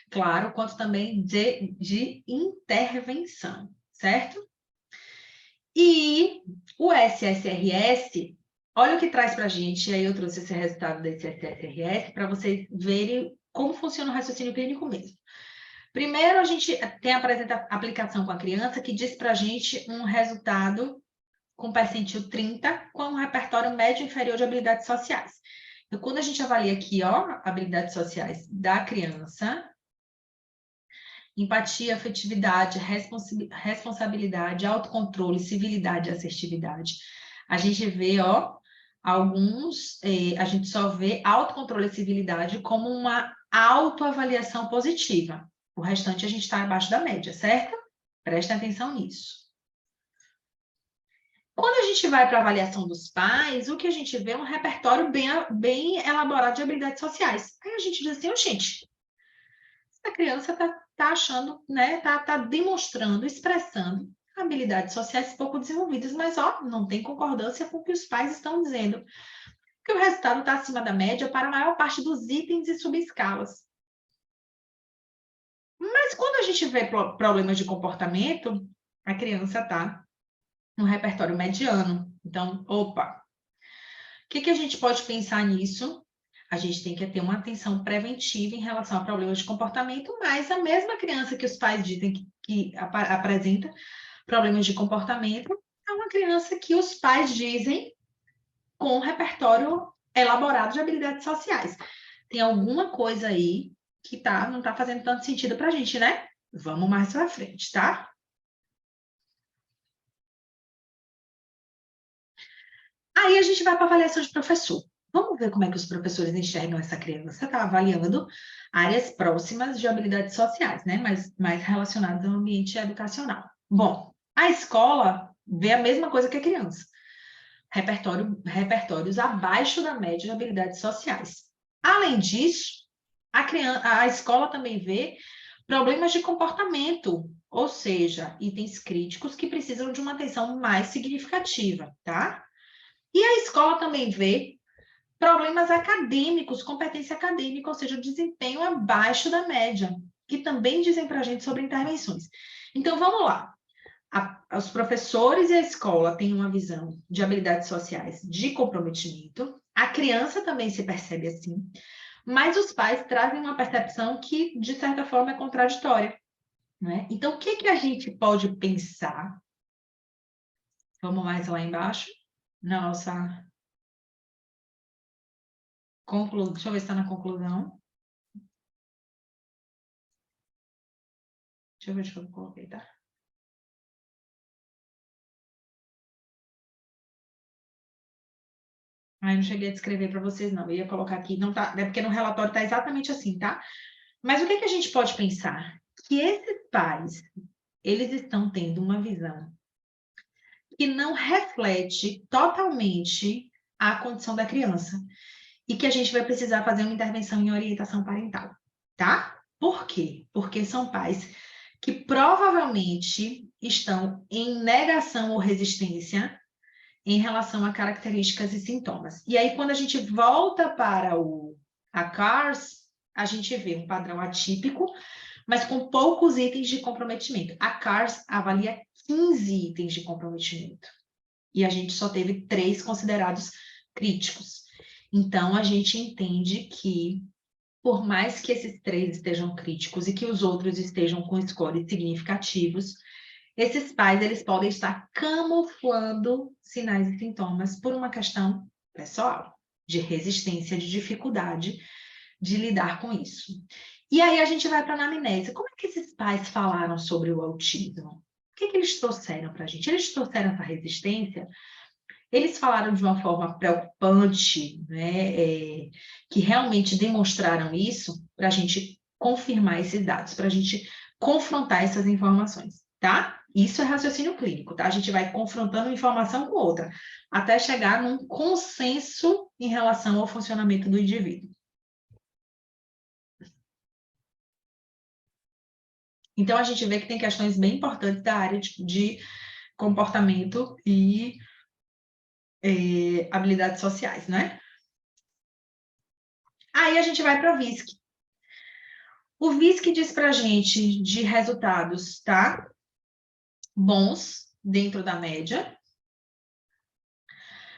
[SPEAKER 1] claro, quanto também de intervenção, certo? E o SSRS, olha o que traz para a gente, aí eu trouxe esse resultado desse SSRS para vocês verem como funciona o raciocínio clínico mesmo. Primeiro, a gente tem a aplicação com a criança que diz para a gente um resultado com percentil 30, com um repertório médio inferior de habilidades sociais. Então, quando a gente avalia aqui, ó, habilidades sociais da criança, empatia, afetividade, responsabilidade, autocontrole, civilidade e assertividade, a gente vê, ó, a gente só vê autocontrole e civilidade como uma autoavaliação positiva. O restante a gente está abaixo da média, certo? Prestem atenção nisso. Quando a gente vai para a avaliação dos pais, o que a gente vê é um repertório bem elaborado de habilidades sociais. Aí a gente diz assim, gente, essa criança está achando, né, tá demonstrando, expressando habilidades sociais pouco desenvolvidas, mas ó, não tem concordância com o que os pais estão dizendo, porque o resultado está acima da média para a maior parte dos itens e subescalas. Mas quando a gente vê problemas de comportamento, a criança está no repertório mediano. Então, opa, o que a gente pode pensar nisso? A gente tem que ter uma atenção preventiva em relação a problemas de comportamento, mas a mesma criança que os pais dizem que apresenta problemas de comportamento é uma criança que os pais dizem com um repertório elaborado de habilidades sociais. Tem alguma coisa aí que não está fazendo tanto sentido para a gente, né? Vamos mais para frente, tá? Aí a gente vai para a avaliação de professor. Vamos ver como é que os professores enxergam essa criança. Você está avaliando áreas próximas de habilidades sociais, né? Mas mais relacionadas ao ambiente educacional. Bom, a escola vê a mesma coisa que a criança. Repertórios abaixo da média de habilidades sociais. Além disso, a escola também vê problemas de comportamento, ou seja, itens críticos que precisam de uma atenção mais significativa, tá? E a escola também vê problemas acadêmicos, competência acadêmica, ou seja, desempenho abaixo da média, que também dizem para a gente sobre intervenções. Então, vamos lá. Os professores e a escola têm uma visão de habilidades sociais de comprometimento, a criança também se percebe assim, mas os pais trazem uma percepção que, de certa forma, é contraditória. Né? Então, o que, que a gente pode pensar? Vamos mais lá embaixo, na nossa conclusão. Deixa eu ver se está na conclusão. Deixa eu ver se eu coloquei, tá? Ah, eu não cheguei a descrever para vocês, não. Eu ia colocar aqui, não tá, é porque no relatório está exatamente assim, tá? Mas o que, que a gente pode pensar? Que esses pais, eles estão tendo uma visão que não reflete totalmente a condição da criança e que a gente vai precisar fazer uma intervenção em orientação parental, tá? Por quê? Porque são pais que provavelmente estão em negação ou resistência em relação a características e sintomas. E aí, quando a gente volta para a CARS, a gente vê um padrão atípico, mas com poucos itens de comprometimento. A CARS avalia 15 itens de comprometimento. E a gente só teve 3 considerados críticos. Então, a gente entende que, por mais que esses 3 estejam críticos e que os outros estejam com scores significativos, esses pais, eles podem estar camuflando sinais e sintomas por uma questão pessoal, de resistência, de dificuldade de lidar com isso. E aí a gente vai para a anamnese. Como é que esses pais falaram sobre o autismo? O que, que eles trouxeram para a gente? Eles trouxeram essa resistência? Eles falaram de uma forma preocupante, né, que realmente demonstraram isso para a gente confirmar esses dados, para a gente confrontar essas informações, tá? Isso é raciocínio clínico, tá? A gente vai confrontando uma informação com outra, até chegar num consenso em relação ao funcionamento do indivíduo. Então, a gente vê que tem questões bem importantes da área de comportamento e habilidades sociais, né? Aí a gente vai para o VISC. O VISC diz para a gente de resultados, tá? Bons, dentro da média.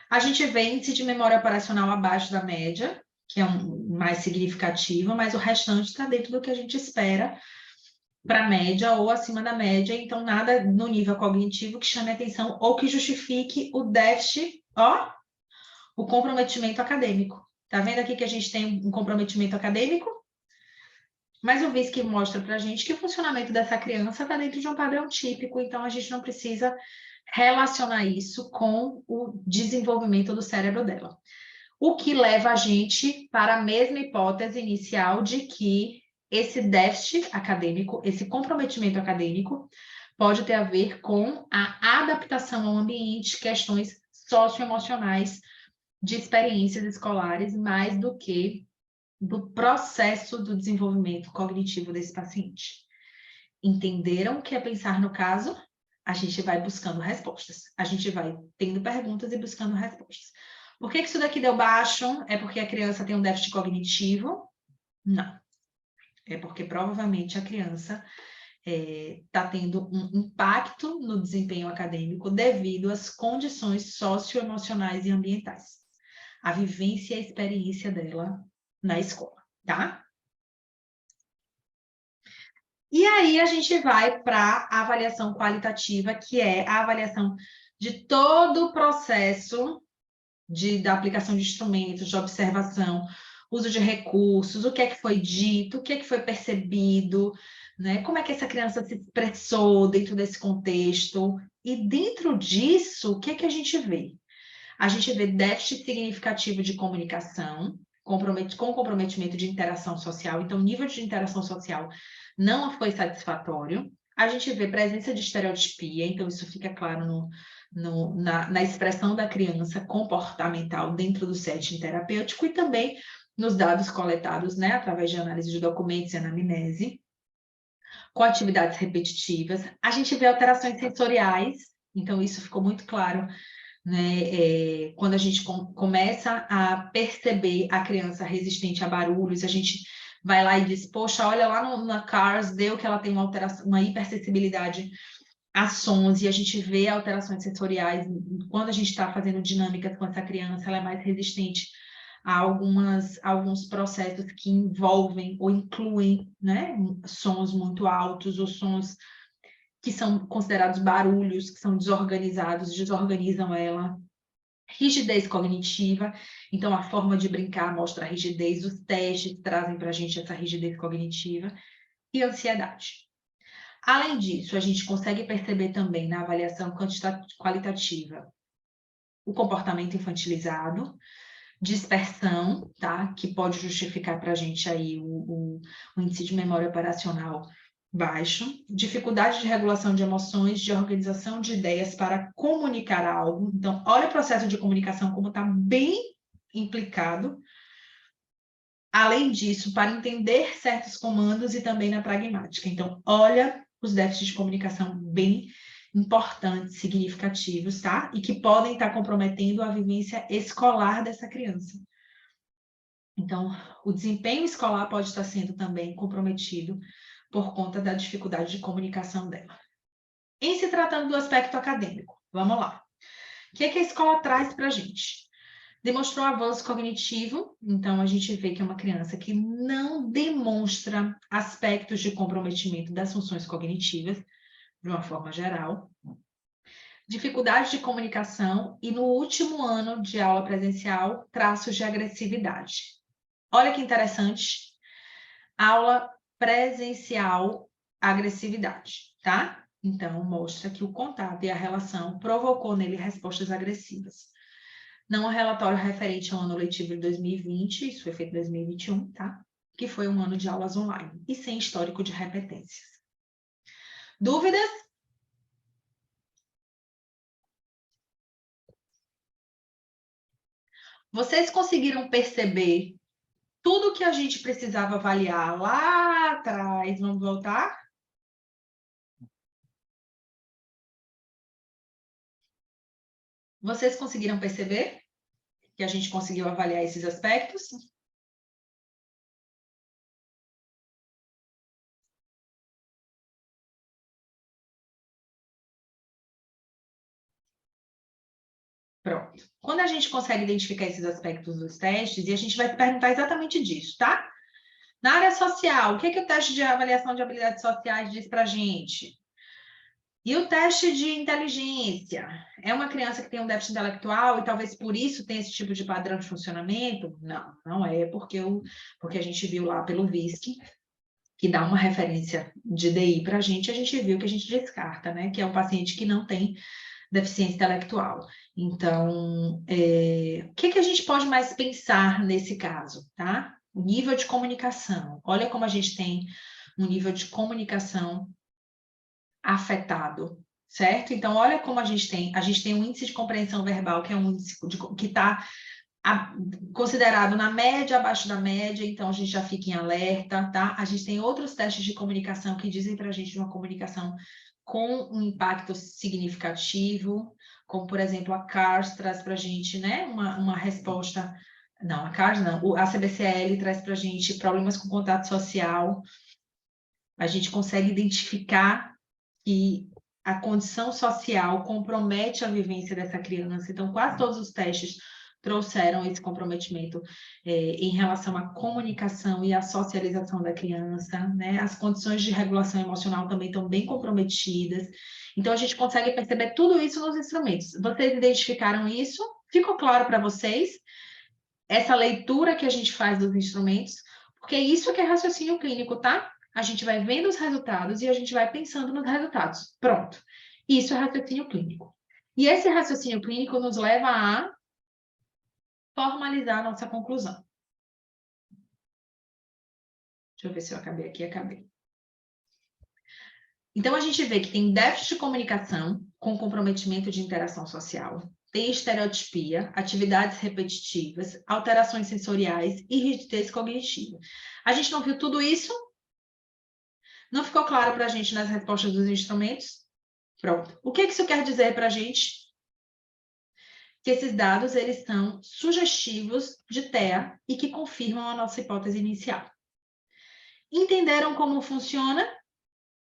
[SPEAKER 1] A gente vê índice de memória operacional abaixo da média, que é um mais significativo, mas o restante está dentro do que a gente espera para a média ou acima da média, então nada no nível cognitivo que chame atenção ou que justifique o déficit, ó, o comprometimento acadêmico. Tá vendo aqui que a gente tem um comprometimento acadêmico? Mas o VISC mostra para a gente que o funcionamento dessa criança está dentro de um padrão típico, então a gente não precisa relacionar isso com o desenvolvimento do cérebro dela. O que leva a gente para a mesma hipótese inicial de que esse déficit acadêmico, esse comprometimento acadêmico, pode ter a ver com a adaptação ao ambiente, questões socioemocionais de experiências escolares, mais do que do processo do desenvolvimento cognitivo desse paciente. Entenderam o que é pensar no caso? A gente vai buscando respostas. A gente vai tendo perguntas e buscando respostas. Por que isso daqui deu baixo? É porque a criança tem um déficit cognitivo? Não. É porque provavelmente a criança está tendo um impacto no desempenho acadêmico devido às condições socioemocionais e ambientais. A vivência e a experiência dela na escola, tá? E aí a gente vai para a avaliação qualitativa, que é a avaliação de todo o processo da aplicação de instrumentos, de observação, uso de recursos, o que é que foi dito, o que é que foi percebido, né? Como é que essa criança se expressou dentro desse contexto. E dentro disso, o que é que a gente vê? A gente vê déficit significativo de comunicação, com comprometimento de interação social. Então, o nível de interação social não foi satisfatório. A gente vê presença de estereotipia, então isso fica claro na expressão da criança comportamental dentro do setting terapêutico e também nos dados coletados, né, através de análise de documentos e anamnese, com atividades repetitivas. A gente vê alterações sensoriais, então isso ficou muito claro, né, quando a gente começa a perceber a criança resistente a barulhos, a gente vai lá e diz, poxa, olha lá na CARS, deu que ela tem uma alteração, uma hipersensibilidade a sons, e a gente vê alterações sensoriais, quando a gente está fazendo dinâmicas com essa criança, ela é mais resistente a alguns processos que envolvem ou incluem, né, sons muito altos ou sons que são considerados barulhos, que são desorganizados, desorganizam ela. Rigidez cognitiva, então a forma de brincar mostra a rigidez, os testes trazem para a gente essa rigidez cognitiva, e ansiedade. Além disso, a gente consegue perceber também na avaliação qualitativa o comportamento infantilizado, dispersão, tá? Que pode justificar para a gente aí o índice de memória operacional baixo, dificuldade de regulação de emoções, de organização de ideias para comunicar algo. Então, olha o processo de comunicação como está bem implicado. Além disso, para entender certos comandos e também na pragmática. Então, olha os déficits de comunicação bem importantes, significativos, tá? E que podem estar comprometendo a vivência escolar dessa criança. Então, o desempenho escolar pode estar sendo também comprometido por conta da dificuldade de comunicação dela. Em se tratando do aspecto acadêmico, vamos lá. O que é que a escola traz para a gente? Demonstrou avanço cognitivo, então a gente vê que é uma criança que não demonstra aspectos de comprometimento das funções cognitivas, de uma forma geral. Dificuldade de comunicação e, no último ano de aula presencial, traços de agressividade. Olha que interessante, aula presencial, agressividade, tá? Então, mostra que o contato e a relação provocou nele respostas agressivas. Não há relatório referente ao ano letivo de 2020, isso foi feito em 2021, tá? Que foi um ano de aulas online e sem histórico de repetências. Dúvidas? Vocês conseguiram perceber tudo que a gente precisava avaliar lá atrás? Vamos voltar? Vocês conseguiram perceber que a gente conseguiu avaliar esses aspectos? Pronto. Quando a gente consegue identificar esses aspectos dos testes, e a gente vai se perguntar exatamente disso, tá? Na área social, o que o teste de avaliação de habilidades sociais diz para a gente? E o teste de inteligência? É uma criança que tem um déficit intelectual e talvez por isso tenha esse tipo de padrão de funcionamento? Não, não é, porque a gente viu lá pelo VISC, que dá uma referência de DI para a gente viu que a gente descarta, né? Que é um paciente que não tem deficiência intelectual. Então, o que a gente pode mais pensar nesse caso, tá? O nível de comunicação. Olha como a gente tem um nível de comunicação afetado, certo? Então, olha como a gente tem um índice de compreensão verbal, que é um índice que está considerado na média, abaixo da média, então a gente já fica em alerta, tá? A gente tem outros testes de comunicação que dizem para a gente uma comunicação com um impacto significativo, como, por exemplo, a CARS traz para a gente, né, uma resposta... Não, a CARS não, a CBCL traz para a gente problemas com contato social, a gente consegue identificar que a condição social compromete a vivência dessa criança. Então, quase todos os testes trouxeram esse comprometimento em relação à comunicação e à socialização da criança, né? As condições de regulação emocional também estão bem comprometidas. Então, a gente consegue perceber tudo isso nos instrumentos. Vocês identificaram isso? Ficou claro para vocês essa leitura que a gente faz dos instrumentos? Porque isso que é raciocínio clínico, tá? A gente vai vendo os resultados e a gente vai pensando nos resultados. Pronto. Isso é raciocínio clínico. E esse raciocínio clínico nos leva a formalizar a nossa conclusão. Deixa eu ver se eu acabei aqui. Acabei. Então, a gente vê que tem déficit de comunicação com comprometimento de interação social, tem estereotipia, atividades repetitivas, alterações sensoriais e rigidez cognitiva. A gente não viu tudo isso? Não ficou claro para a gente nas respostas dos instrumentos? Pronto. O que isso quer dizer para a gente? Que esses dados eles são sugestivos de TEA e que confirmam a nossa hipótese inicial. Entenderam como funciona?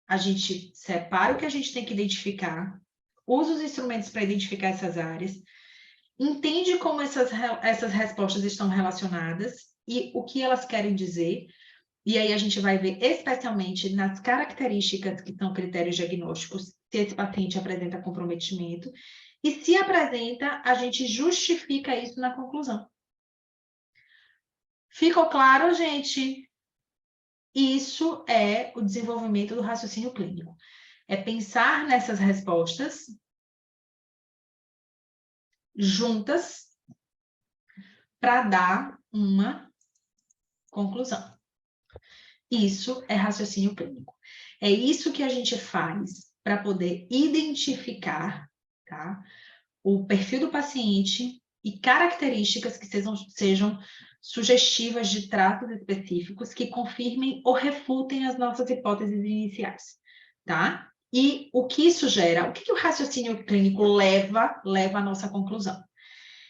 [SPEAKER 1] A gente separa o que a gente tem que identificar, usa os instrumentos para identificar essas áreas, entende como essas respostas estão relacionadas e o que elas querem dizer, e aí a gente vai ver especialmente nas características que são critérios diagnósticos, se esse paciente apresenta comprometimento, e se apresenta, a gente justifica isso na conclusão. Ficou claro, gente? Isso é o desenvolvimento do raciocínio clínico. É pensar nessas respostas juntas para dar uma conclusão. Isso é raciocínio clínico. É isso que a gente faz para poder identificar, tá, o perfil do paciente e características que sejam sugestivas de tratos específicos que confirmem ou refutem as nossas hipóteses iniciais, tá? E o que isso gera? O que o raciocínio clínico leva à nossa conclusão?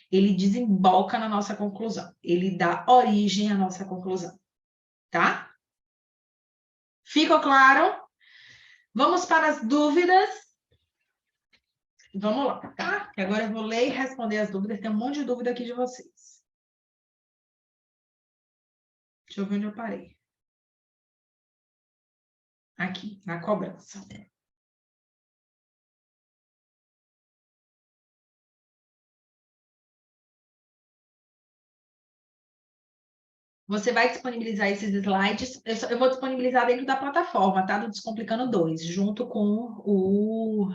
[SPEAKER 1] Ele desemboca na nossa conclusão, ele dá origem à nossa conclusão, tá? Ficou claro? Vamos para as dúvidas. Vamos lá, tá? Que agora eu vou ler e responder as dúvidas. Tem um monte de dúvida aqui de vocês. Deixa eu ver onde eu parei. Aqui, na cobrança. Você vai disponibilizar esses slides, eu vou disponibilizar dentro da plataforma, tá? Do Descomplicando 2, junto com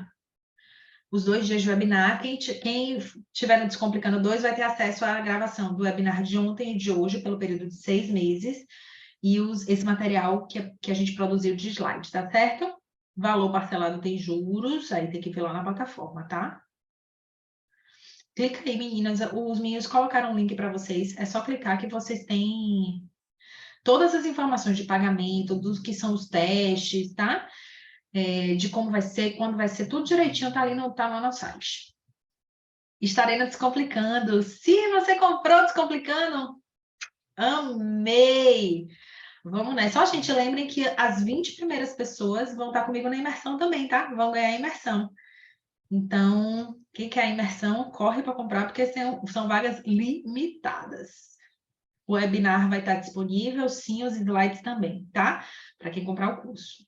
[SPEAKER 1] os 2 dias de webinar. Quem estiver no Descomplicando 2 vai ter acesso à gravação do webinar de ontem e de hoje, pelo período de 6 meses, e esse material que a gente produziu de slides, tá certo? Valor parcelado tem juros, aí tem que ver lá na plataforma, tá? Clica aí, meninas. Os meninos colocaram um link para vocês. É só clicar que vocês têm todas as informações de pagamento, dos que são os testes, tá? De como vai ser, quando vai ser, tudo direitinho, tá lá no site. Estarei no Descomplicando. Se você comprou Descomplicando, amei! Vamos nessa. Só, gente, lembrem que as 20 primeiras pessoas vão estar comigo na imersão também, tá? Vão ganhar a imersão. Então, quem quer a imersão, corre para comprar, porque são vagas limitadas. O webinar vai estar disponível, sim, os slides também, tá? Para quem comprar o curso.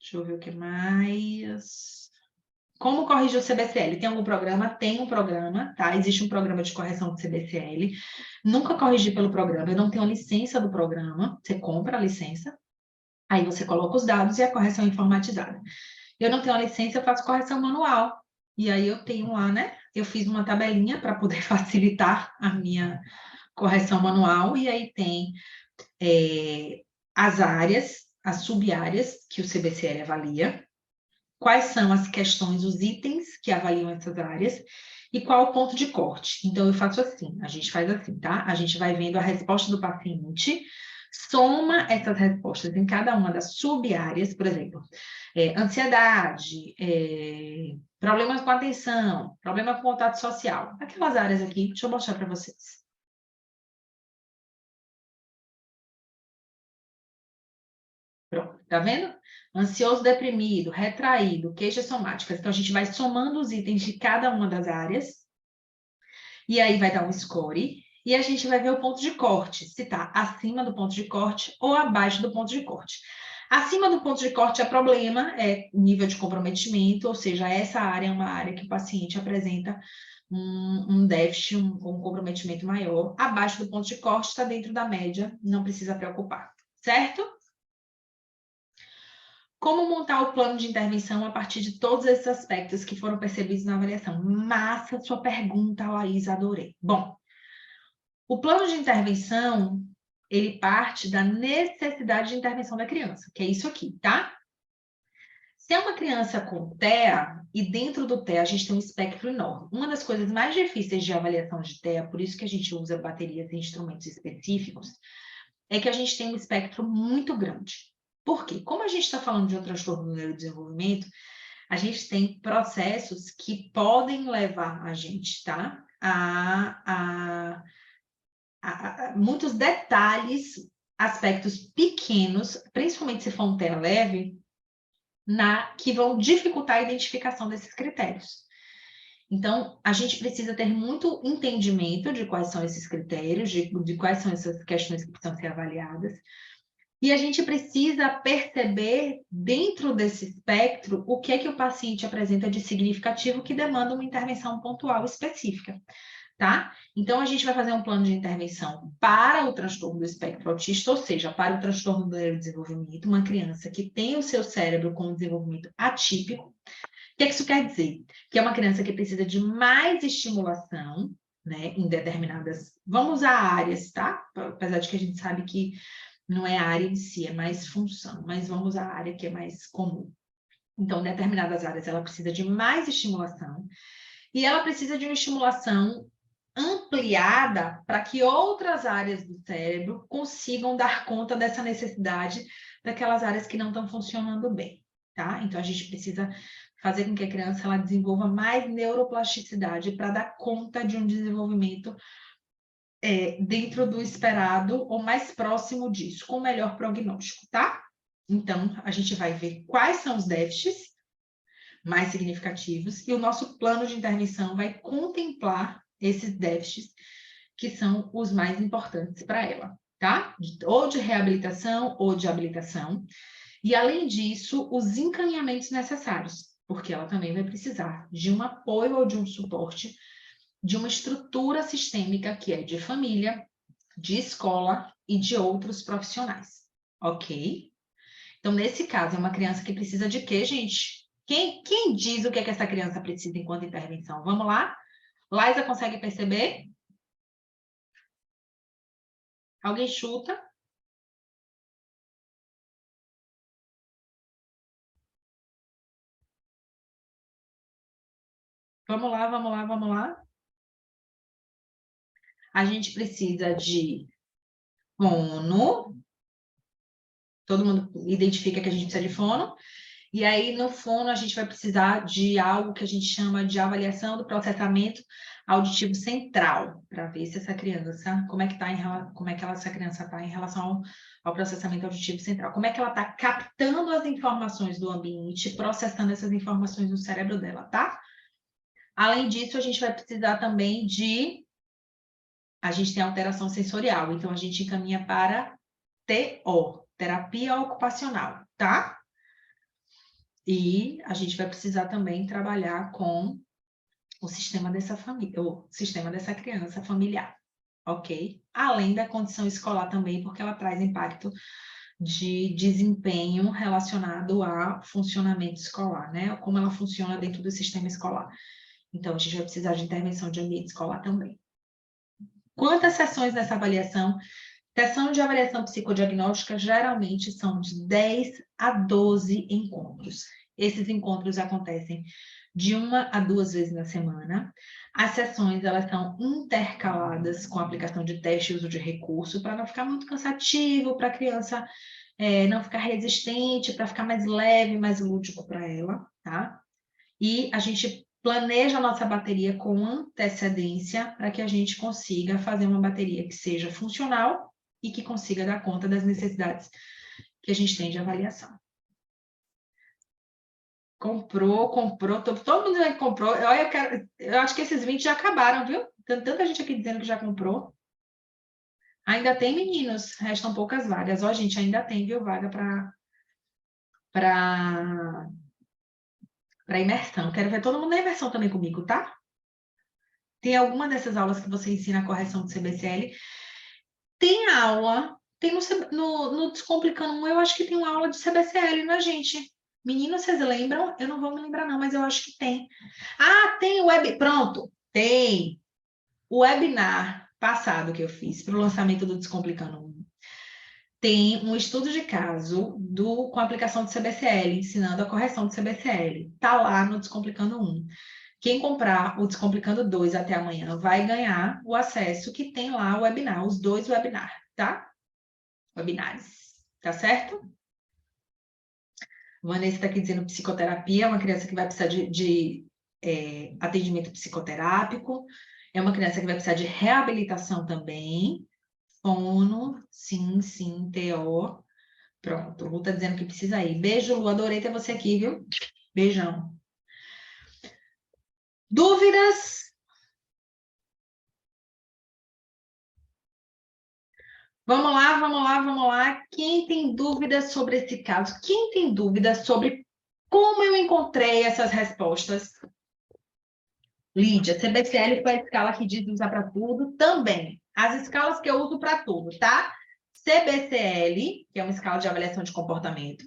[SPEAKER 1] Deixa eu ver o que mais. Como corrigir o CBCL? Tem algum programa? Tem um programa, tá? Existe um programa de correção do CBCL. Nunca corrigi pelo programa, eu não tenho a licença do programa. Você compra a licença, aí você coloca os dados e a correção é informatizada. Eu não tenho a licença, eu faço correção manual. E aí eu tenho lá, né? Eu fiz uma tabelinha para poder facilitar a minha correção manual, e aí tem as áreas, as sub-áreas que o CBCL avalia, quais são as questões, os itens que avaliam essas áreas, e qual o ponto de corte. Então, eu faço assim, a gente faz assim, tá? A gente vai vendo a resposta do paciente, soma essas respostas em cada uma das sub-áreas, por exemplo, ansiedade, problemas com atenção, problema com contato social, aquelas áreas aqui, deixa eu mostrar para vocês. Pronto, tá vendo? Ansioso, deprimido, retraído, queixas somáticas. Então, a gente vai somando os itens de cada uma das áreas, e aí vai dar um score, e a gente vai ver o ponto de corte, se está acima do ponto de corte ou abaixo do ponto de corte. Acima do ponto de corte é problema, é nível de comprometimento, ou seja, essa área é uma área que o paciente apresenta um déficit, um comprometimento maior. Abaixo do ponto de corte está dentro da média, não precisa preocupar, certo? Como montar o plano de intervenção a partir de todos esses aspectos que foram percebidos na avaliação? Massa sua pergunta, Laís, adorei. Bom, o plano de intervenção, ele parte da necessidade de intervenção da criança, que é isso aqui, tá? Se é uma criança com TEA, e dentro do TEA a gente tem um espectro enorme. Uma das coisas mais difíceis de avaliação de TEA, por isso que a gente usa baterias e instrumentos específicos, é que a gente tem um espectro muito grande. Por quê? Como a gente está falando de um transtorno do neurodesenvolvimento, a gente tem processos que podem levar a gente, tá? A muitos detalhes, aspectos pequenos, principalmente se for um TEA leve, que vão dificultar a identificação desses critérios. Então, a gente precisa ter muito entendimento de quais são esses critérios, de quais são essas questões que precisam ser avaliadas, e a gente precisa perceber, dentro desse espectro, o que é que o paciente apresenta de significativo que demanda uma intervenção pontual específica, tá? Então, a gente vai fazer um plano de intervenção para o transtorno do espectro autista, ou seja, para o transtorno do neurodesenvolvimento, uma criança que tem o seu cérebro com desenvolvimento atípico. O que isso quer dizer? Que é uma criança que precisa de mais estimulação, né, em determinadas... Vamos usar áreas, tá? Apesar de que a gente sabe que não é a área em si, é mais função, mas vamos usar a área que é mais comum. Então, em determinadas áreas, ela precisa de mais estimulação, e ela precisa de uma estimulação ampliada para que outras áreas do cérebro consigam dar conta dessa necessidade daquelas áreas que não estão funcionando bem, tá? Então, a gente precisa fazer com que a criança ela desenvolva mais neuroplasticidade para dar conta de um desenvolvimento dentro do esperado ou mais próximo disso, com melhor prognóstico, tá? Então, a gente vai ver quais são os déficits mais significativos e o nosso plano de intervenção vai contemplar esses déficits que são os mais importantes para ela, tá? Ou de reabilitação ou de habilitação. E, além disso, os encaminhamentos necessários, porque ela também vai precisar de um apoio ou de um suporte de uma estrutura sistêmica que é de família, de escola e de outros profissionais, ok? Então, nesse caso, é uma criança que precisa de quê, gente? Quem diz o que é que essa criança precisa enquanto intervenção? Vamos lá? Laísa consegue perceber? Alguém chuta? Vamos lá, vamos lá, vamos lá. A gente precisa de fono. Todo mundo identifica que a gente precisa de fono. E aí, no fono, a gente vai precisar de algo que a gente chama de avaliação do processamento auditivo central, para ver se essa criança, essa criança está em relação ao processamento auditivo central. Como é que ela está captando as informações do ambiente, processando essas informações no cérebro dela, tá? Além disso, a gente vai precisar também a gente tem alteração sensorial, então a gente encaminha para TO, terapia ocupacional, tá? E a gente vai precisar também trabalhar com o sistema dessa família, o sistema dessa criança familiar, ok? Além da condição escolar também, porque ela traz impacto de desempenho relacionado a funcionamento escolar, né? Como ela funciona dentro do sistema escolar. Então, a gente vai precisar de intervenção de ambiente escolar também. Quantas sessões nessa avaliação? Sessão de avaliação psicodiagnóstica geralmente são de 10 a 12 encontros. Esses encontros acontecem de 1 a 2 vezes na semana. As sessões elas são intercaladas com a aplicação de teste e uso de recurso, para não ficar muito cansativo, para a criança não ficar resistente, para ficar mais leve, mais lúdico para ela, tá? E a gente planeja a nossa bateria com antecedência para que a gente consiga fazer uma bateria que seja funcional e que consiga dar conta das necessidades que a gente tem de avaliação. Comprou, todo mundo que comprou. Olha, eu acho que esses 20 já acabaram, viu? Tem tanta gente aqui dizendo que já comprou. Ainda tem, meninos, restam poucas vagas. Ó, gente, ainda tem, viu, vaga para imersão. Quero ver todo mundo na imersão também comigo, tá? Tem alguma dessas aulas que você ensina a correção do CBCL? Tem Tem no Descomplicando 1, eu acho que tem uma aula de CBCL, né, gente? Meninos, vocês lembram? Eu não vou me lembrar, não, mas eu acho que tem. Ah, tem o Pronto, tem o webinar passado que eu fiz para o lançamento do Descomplicando 1. Tem um estudo de caso com a aplicação de CBCL, ensinando a correção de CBCL. Está lá no Descomplicando 1. Quem comprar o Descomplicando 2 até amanhã vai ganhar o acesso que tem lá o webinar, os 2 webinars, tá? Webinários, tá certo? Vanessa está aqui dizendo psicoterapia, é uma criança que vai precisar de atendimento psicoterápico, é uma criança que vai precisar de reabilitação também, fono, sim, TO, pronto, Lu está dizendo que precisa ir. Beijo, Lu, adorei ter você aqui, viu? Beijão. Dúvidas? Vamos lá. Quem tem dúvidas sobre esse caso? Quem tem dúvidas sobre como eu encontrei essas respostas? Lídia, CBCL foi a escala que diz usar para tudo também. As escalas que eu uso para tudo, tá? CBCL, que é uma escala de avaliação de comportamento,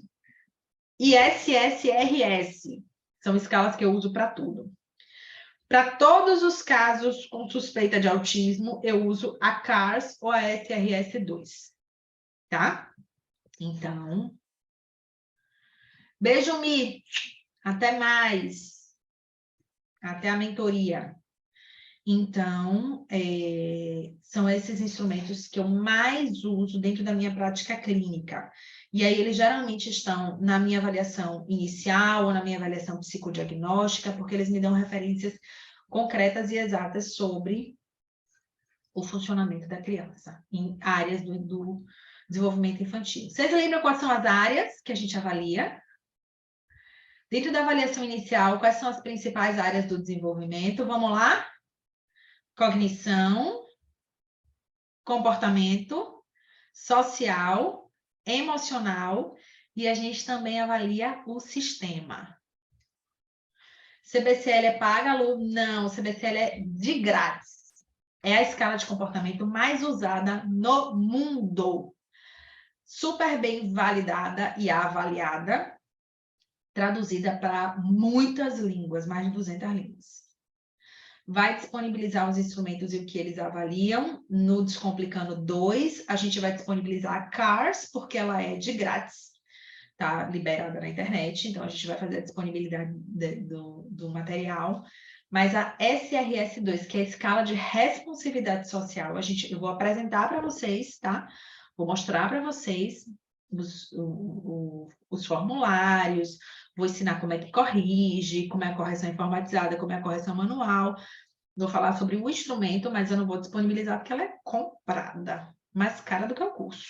[SPEAKER 1] e SSRS, são escalas que eu uso para tudo. Para todos os casos com suspeita de autismo, eu uso a CARS ou a SRS-2, tá? Então, beijo, Mi. Até mais. Até a mentoria. Então, são esses instrumentos que eu mais uso dentro da minha prática clínica. E aí, eles geralmente estão na minha avaliação inicial ou na minha avaliação psicodiagnóstica, porque eles me dão referências concretas e exatas sobre o funcionamento da criança, em áreas do desenvolvimento infantil. Vocês lembram quais são as áreas que a gente avalia? Dentro da avaliação inicial, quais são as principais áreas do desenvolvimento? Vamos lá? Cognição, comportamento, social, emocional, e a gente também avalia o sistema. CBCL é paga, Lu? Não, CBCL é de grátis. É a escala de comportamento mais usada no mundo. Super bem validada e avaliada, traduzida para muitas línguas, mais de 200 línguas. Vai disponibilizar os instrumentos e o que eles avaliam. No Descomplicando 2, a gente vai disponibilizar a CARS, porque ela é de grátis, tá liberada na internet, então a gente vai fazer a disponibilidade do material. Mas a SRS-2, que é a escala de responsividade social, eu vou apresentar para vocês, tá? Vou mostrar para vocês os formulários, vou ensinar como é que corrige, como é a correção informatizada, como é a correção manual. Vou falar sobre o instrumento, mas eu não vou disponibilizar porque ela é comprada, mais cara do que o curso.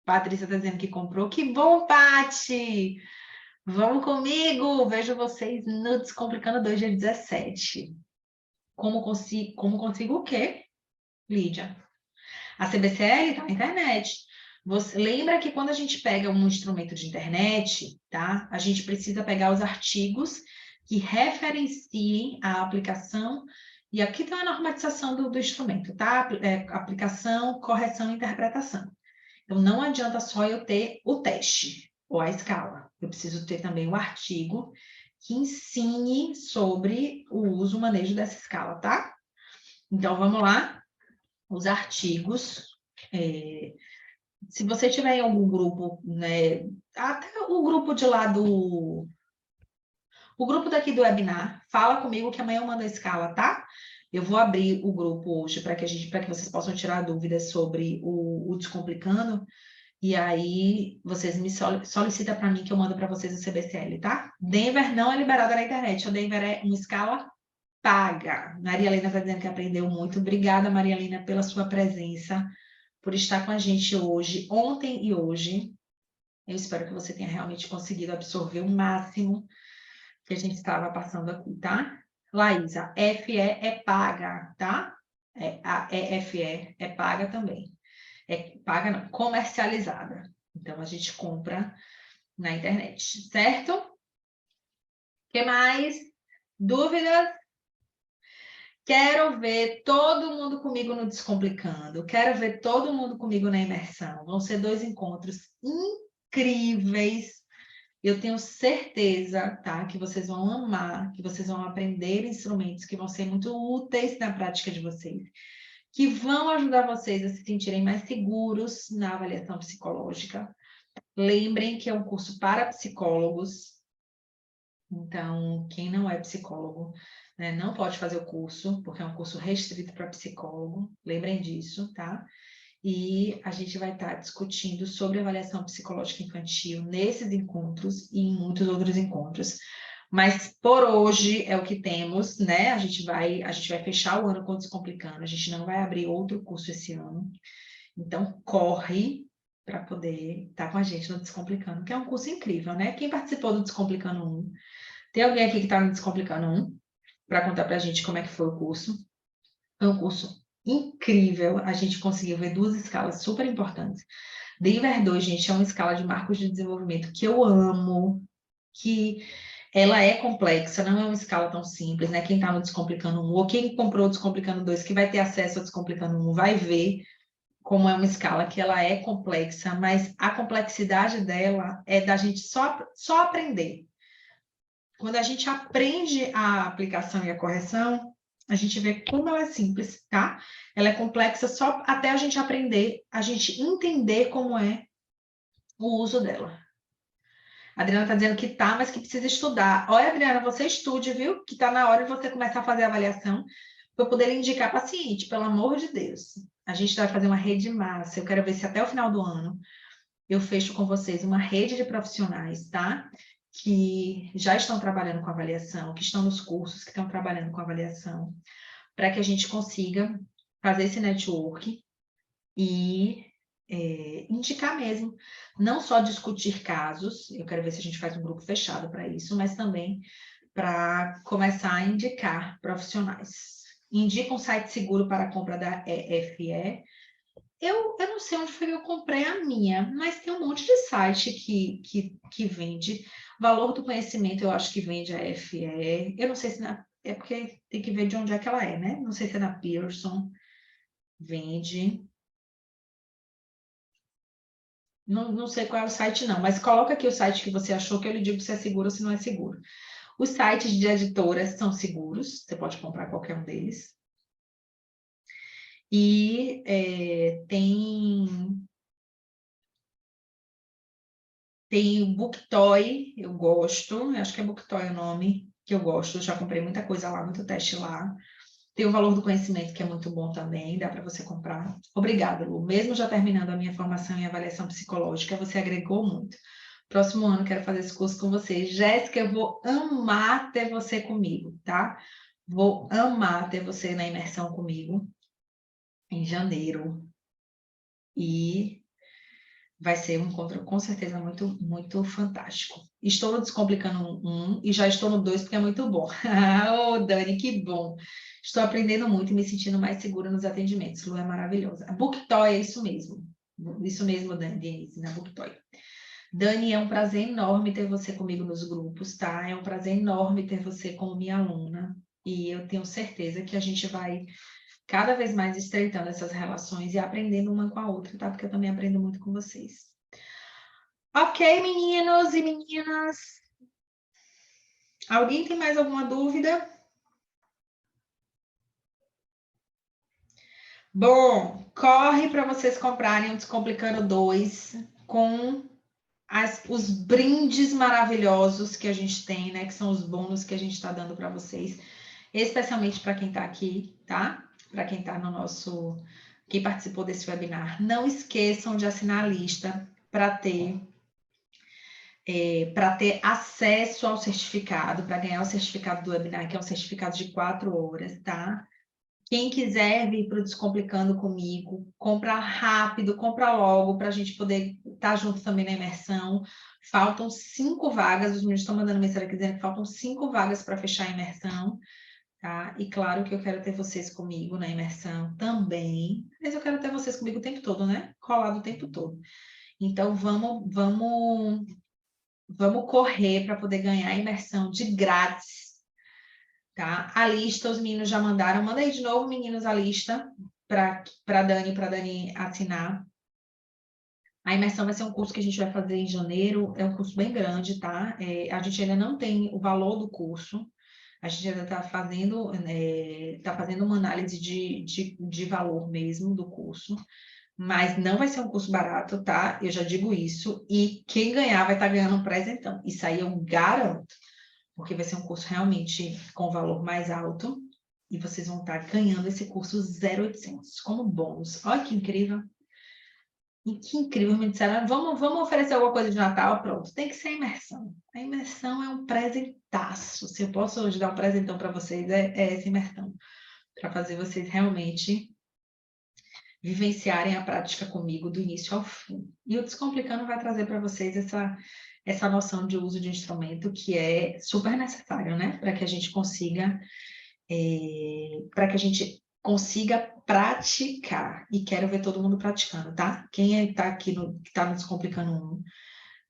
[SPEAKER 1] Patrícia está dizendo que comprou. Que bom, Pati! Vamos comigo! Vejo vocês no Descomplicando 2, dia 17. Como consigo o quê, Lídia? A CBCL está na internet. Você lembra que quando a gente pega um instrumento de internet, tá? A gente precisa pegar os artigos que referenciem a aplicação, e aqui tem a normatização do instrumento, tá? Aplicação, correção e interpretação. Então, não adianta só eu ter o teste ou a escala. Eu preciso ter também o artigo que ensine sobre o uso e manejo dessa escala, tá? Então, vamos lá. Os artigos. Se você tiver em algum grupo, né? Até o grupo de lá do... O grupo daqui do webinar, fala comigo que amanhã eu mando a escala, tá? Eu vou abrir o grupo hoje para que vocês possam tirar dúvidas sobre o Descomplicando. E aí, vocês me solicitam para mim que eu mando para vocês o CBCL, tá? Denver não é liberada na internet. O Denver é uma escala paga. Maria Helena está dizendo que aprendeu muito. Obrigada, Maria Helena, pela sua presença, por estar com a gente hoje, ontem e hoje. Eu espero que você tenha realmente conseguido absorver o máximo que a gente estava passando aqui, tá? Laísa, FE é paga, tá? A EFE é paga também. É paga, não, comercializada. Então, a gente compra na internet, certo? O que mais? Dúvidas? Quero ver todo mundo comigo no Descomplicando. Quero ver todo mundo comigo na imersão. Vão ser 2 encontros incríveis. Eu tenho certeza, tá, que vocês vão amar, que vocês vão aprender instrumentos que vão ser muito úteis na prática de vocês, que vão ajudar vocês a se sentirem mais seguros na avaliação psicológica. Lembrem que é um curso para psicólogos. Então, quem não é psicólogo, né, não pode fazer o curso, porque é um curso restrito para psicólogo. Lembrem disso, tá? E a gente vai estar discutindo sobre avaliação psicológica infantil nesses encontros e em muitos outros encontros. Mas por hoje é o que temos, né? A gente vai fechar o ano com o Descomplicando, a gente não vai abrir outro curso esse ano. Então, corre para poder estar com a gente no Descomplicando, que é um curso incrível, né? Quem participou do Descomplicando 1? Tem alguém aqui que está no Descomplicando 1 para contar para a gente como é que foi o curso? Foi um curso incrível, a gente conseguiu ver 2 escalas super importantes. Denver 2, gente, é uma escala de marcos de desenvolvimento que eu amo, que ela é complexa, não é uma escala tão simples, né? Quem está no Descomplicando 1, ou quem comprou o Descomplicando 2, que vai ter acesso ao Descomplicando 1, vai ver como é uma escala que ela é complexa, mas a complexidade dela é da gente só aprender. Quando a gente aprende a aplicação e a correção, a gente vê como ela é simples, tá? Ela é complexa só até a gente aprender, a gente entender como é o uso dela. A Adriana está dizendo que tá, mas que precisa estudar. Olha, Adriana, você estude, viu? Que está na hora de você começar a fazer a avaliação para eu poder indicar paciente, pelo amor de Deus. A gente vai fazer uma rede massa. Eu quero ver se até o final do ano eu fecho com vocês uma rede de profissionais, tá? Que já estão trabalhando com avaliação, que estão nos cursos, que estão trabalhando com avaliação, para que a gente consiga fazer esse network e indicar mesmo, não só discutir casos, eu quero ver se a gente faz um grupo fechado para isso, mas também para começar a indicar profissionais. Indica um site seguro para a compra da EFE. Eu não sei onde foi que eu comprei a minha, mas tem um monte de site que vende. Valor do Conhecimento, eu acho que vende a FE. Eu não sei se é porque tem que ver de onde é que ela é, né? Não sei se é na Pearson. Vende. Não sei qual é o site, não, mas coloca aqui o site que você achou que eu lhe digo se é seguro ou se não é seguro. Os sites de editoras são seguros, você pode comprar qualquer um deles. E tem o Booktoy, eu gosto, acho que é Booktoy o nome, que eu gosto, já comprei muita coisa lá, muito teste lá. Tem o Valor do Conhecimento, que é muito bom também, dá para você comprar. Obrigada, Lu. Mesmo já terminando a minha formação em avaliação psicológica, você agregou muito. Próximo ano quero fazer esse curso com você. Jéssica, eu vou amar ter você comigo, tá? Vou amar ter você na imersão comigo em janeiro. E vai ser um encontro com certeza muito, muito fantástico. Estou no Descomplicando 1 e já estou no 2 porque é muito bom. Oh, Dani, que bom. Estou aprendendo muito e me sentindo mais segura nos atendimentos. Lu é maravilhosa. A Booktoy é isso mesmo. Isso mesmo, Dani, Denise, na Booktoy. Dani, é um prazer enorme ter você comigo nos grupos, tá? É um prazer enorme ter você como minha aluna. E eu tenho certeza que a gente vai cada vez mais estreitando essas relações e aprendendo uma com a outra, tá? Porque eu também aprendo muito com vocês. Ok, meninos e meninas. Alguém tem mais alguma dúvida? Bom, corre para vocês comprarem o Descomplicando 2 com os brindes maravilhosos que a gente tem, né? Que são os bônus que a gente está dando para vocês, especialmente para quem está aqui, tá? Para quem está no nosso... Quem participou desse webinar. Não esqueçam de assinar a lista para ter acesso ao certificado, para ganhar o certificado do webinar, que é um certificado de 4 horas, tá? Quem quiser vir para o Descomplicando comigo, compra rápido, compra logo, para a gente poder estar junto também na imersão. Faltam 5 vagas, os meninos estão mandando mensagem aqui dizendo que faltam 5 vagas para fechar a imersão, tá? E claro que eu quero ter vocês comigo na imersão também, mas eu quero ter vocês comigo o tempo todo, né? Colado o tempo todo. Então, vamos correr para poder ganhar a imersão de grátis, tá? A lista, os meninos já mandaram. Manda aí de novo, meninos, a lista para Dani assinar. A imersão vai ser um curso que a gente vai fazer em janeiro, é um curso bem grande, tá? A gente ainda não tem o valor do curso, a gente ainda está fazendo uma análise de valor mesmo do curso, mas não vai ser um curso barato, tá? Eu já digo isso, e quem ganhar vai estar ganhando um presentão. Isso aí eu garanto, porque vai ser um curso realmente com valor mais alto, e vocês vão estar ganhando esse curso 0800 como bônus. Olha que incrível! E que incrível, me disseram, vamos oferecer alguma coisa de Natal, pronto. Tem que ser a imersão. A imersão é um presentaço. Se eu posso hoje dar um presentão para vocês, é essa imersão. Para fazer vocês realmente vivenciarem a prática comigo do início ao fim. E o Descomplicando vai trazer para vocês essa noção de uso de instrumento que é super necessário, né? Para que a gente consiga praticar. E quero ver todo mundo praticando, tá? Quem está aqui que está no Descomplicando 1,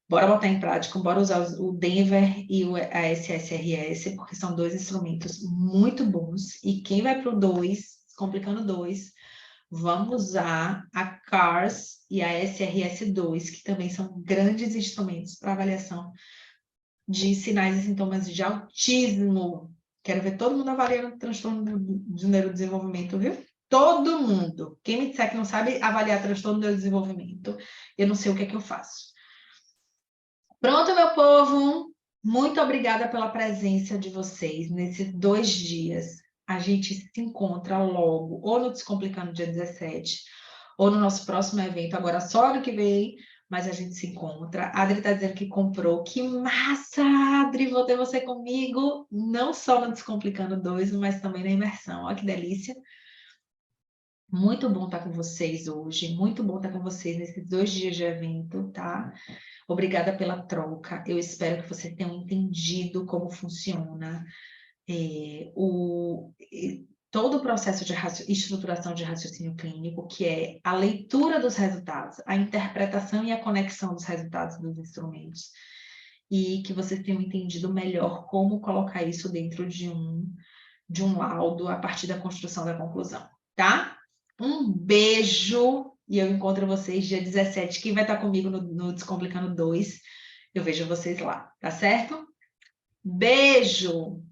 [SPEAKER 1] bora botar em prática, bora usar o Denver e a SSRS, porque são 2 instrumentos muito bons. E quem vai para o 2, Descomplicando 2, vamos usar a CARS e a SRS2, que também são grandes instrumentos para avaliação de sinais e sintomas de autismo. Quero ver todo mundo avaliando o transtorno de neurodesenvolvimento, viu? Todo mundo. Quem me disser que não sabe avaliar transtorno de neurodesenvolvimento, eu não sei o que é que eu faço. Pronto, meu povo. Muito obrigada pela presença de vocês nesses 2 dias. A gente se encontra logo, ou no Descomplicando dia 17, ou no nosso próximo evento, agora só ano que vem, mas a gente se encontra. A Adri está dizendo que comprou. Que massa, Adri! Vou ter você comigo, não só no Descomplicando 2, mas também na imersão. Olha que delícia. Muito bom estar com vocês hoje, muito bom estar com vocês nesses 2 dias de evento, tá? Obrigada pela troca. Eu espero que vocês tenham entendido como funciona todo o processo de estruturação de raciocínio clínico, que é a leitura dos resultados, a interpretação e a conexão dos resultados dos instrumentos, e que vocês tenham entendido melhor como colocar isso dentro de um laudo a partir da construção da conclusão, tá? Um beijo e eu encontro vocês dia 17. Quem vai estar comigo no Descomplicando 2, eu vejo vocês lá, tá certo? Beijo!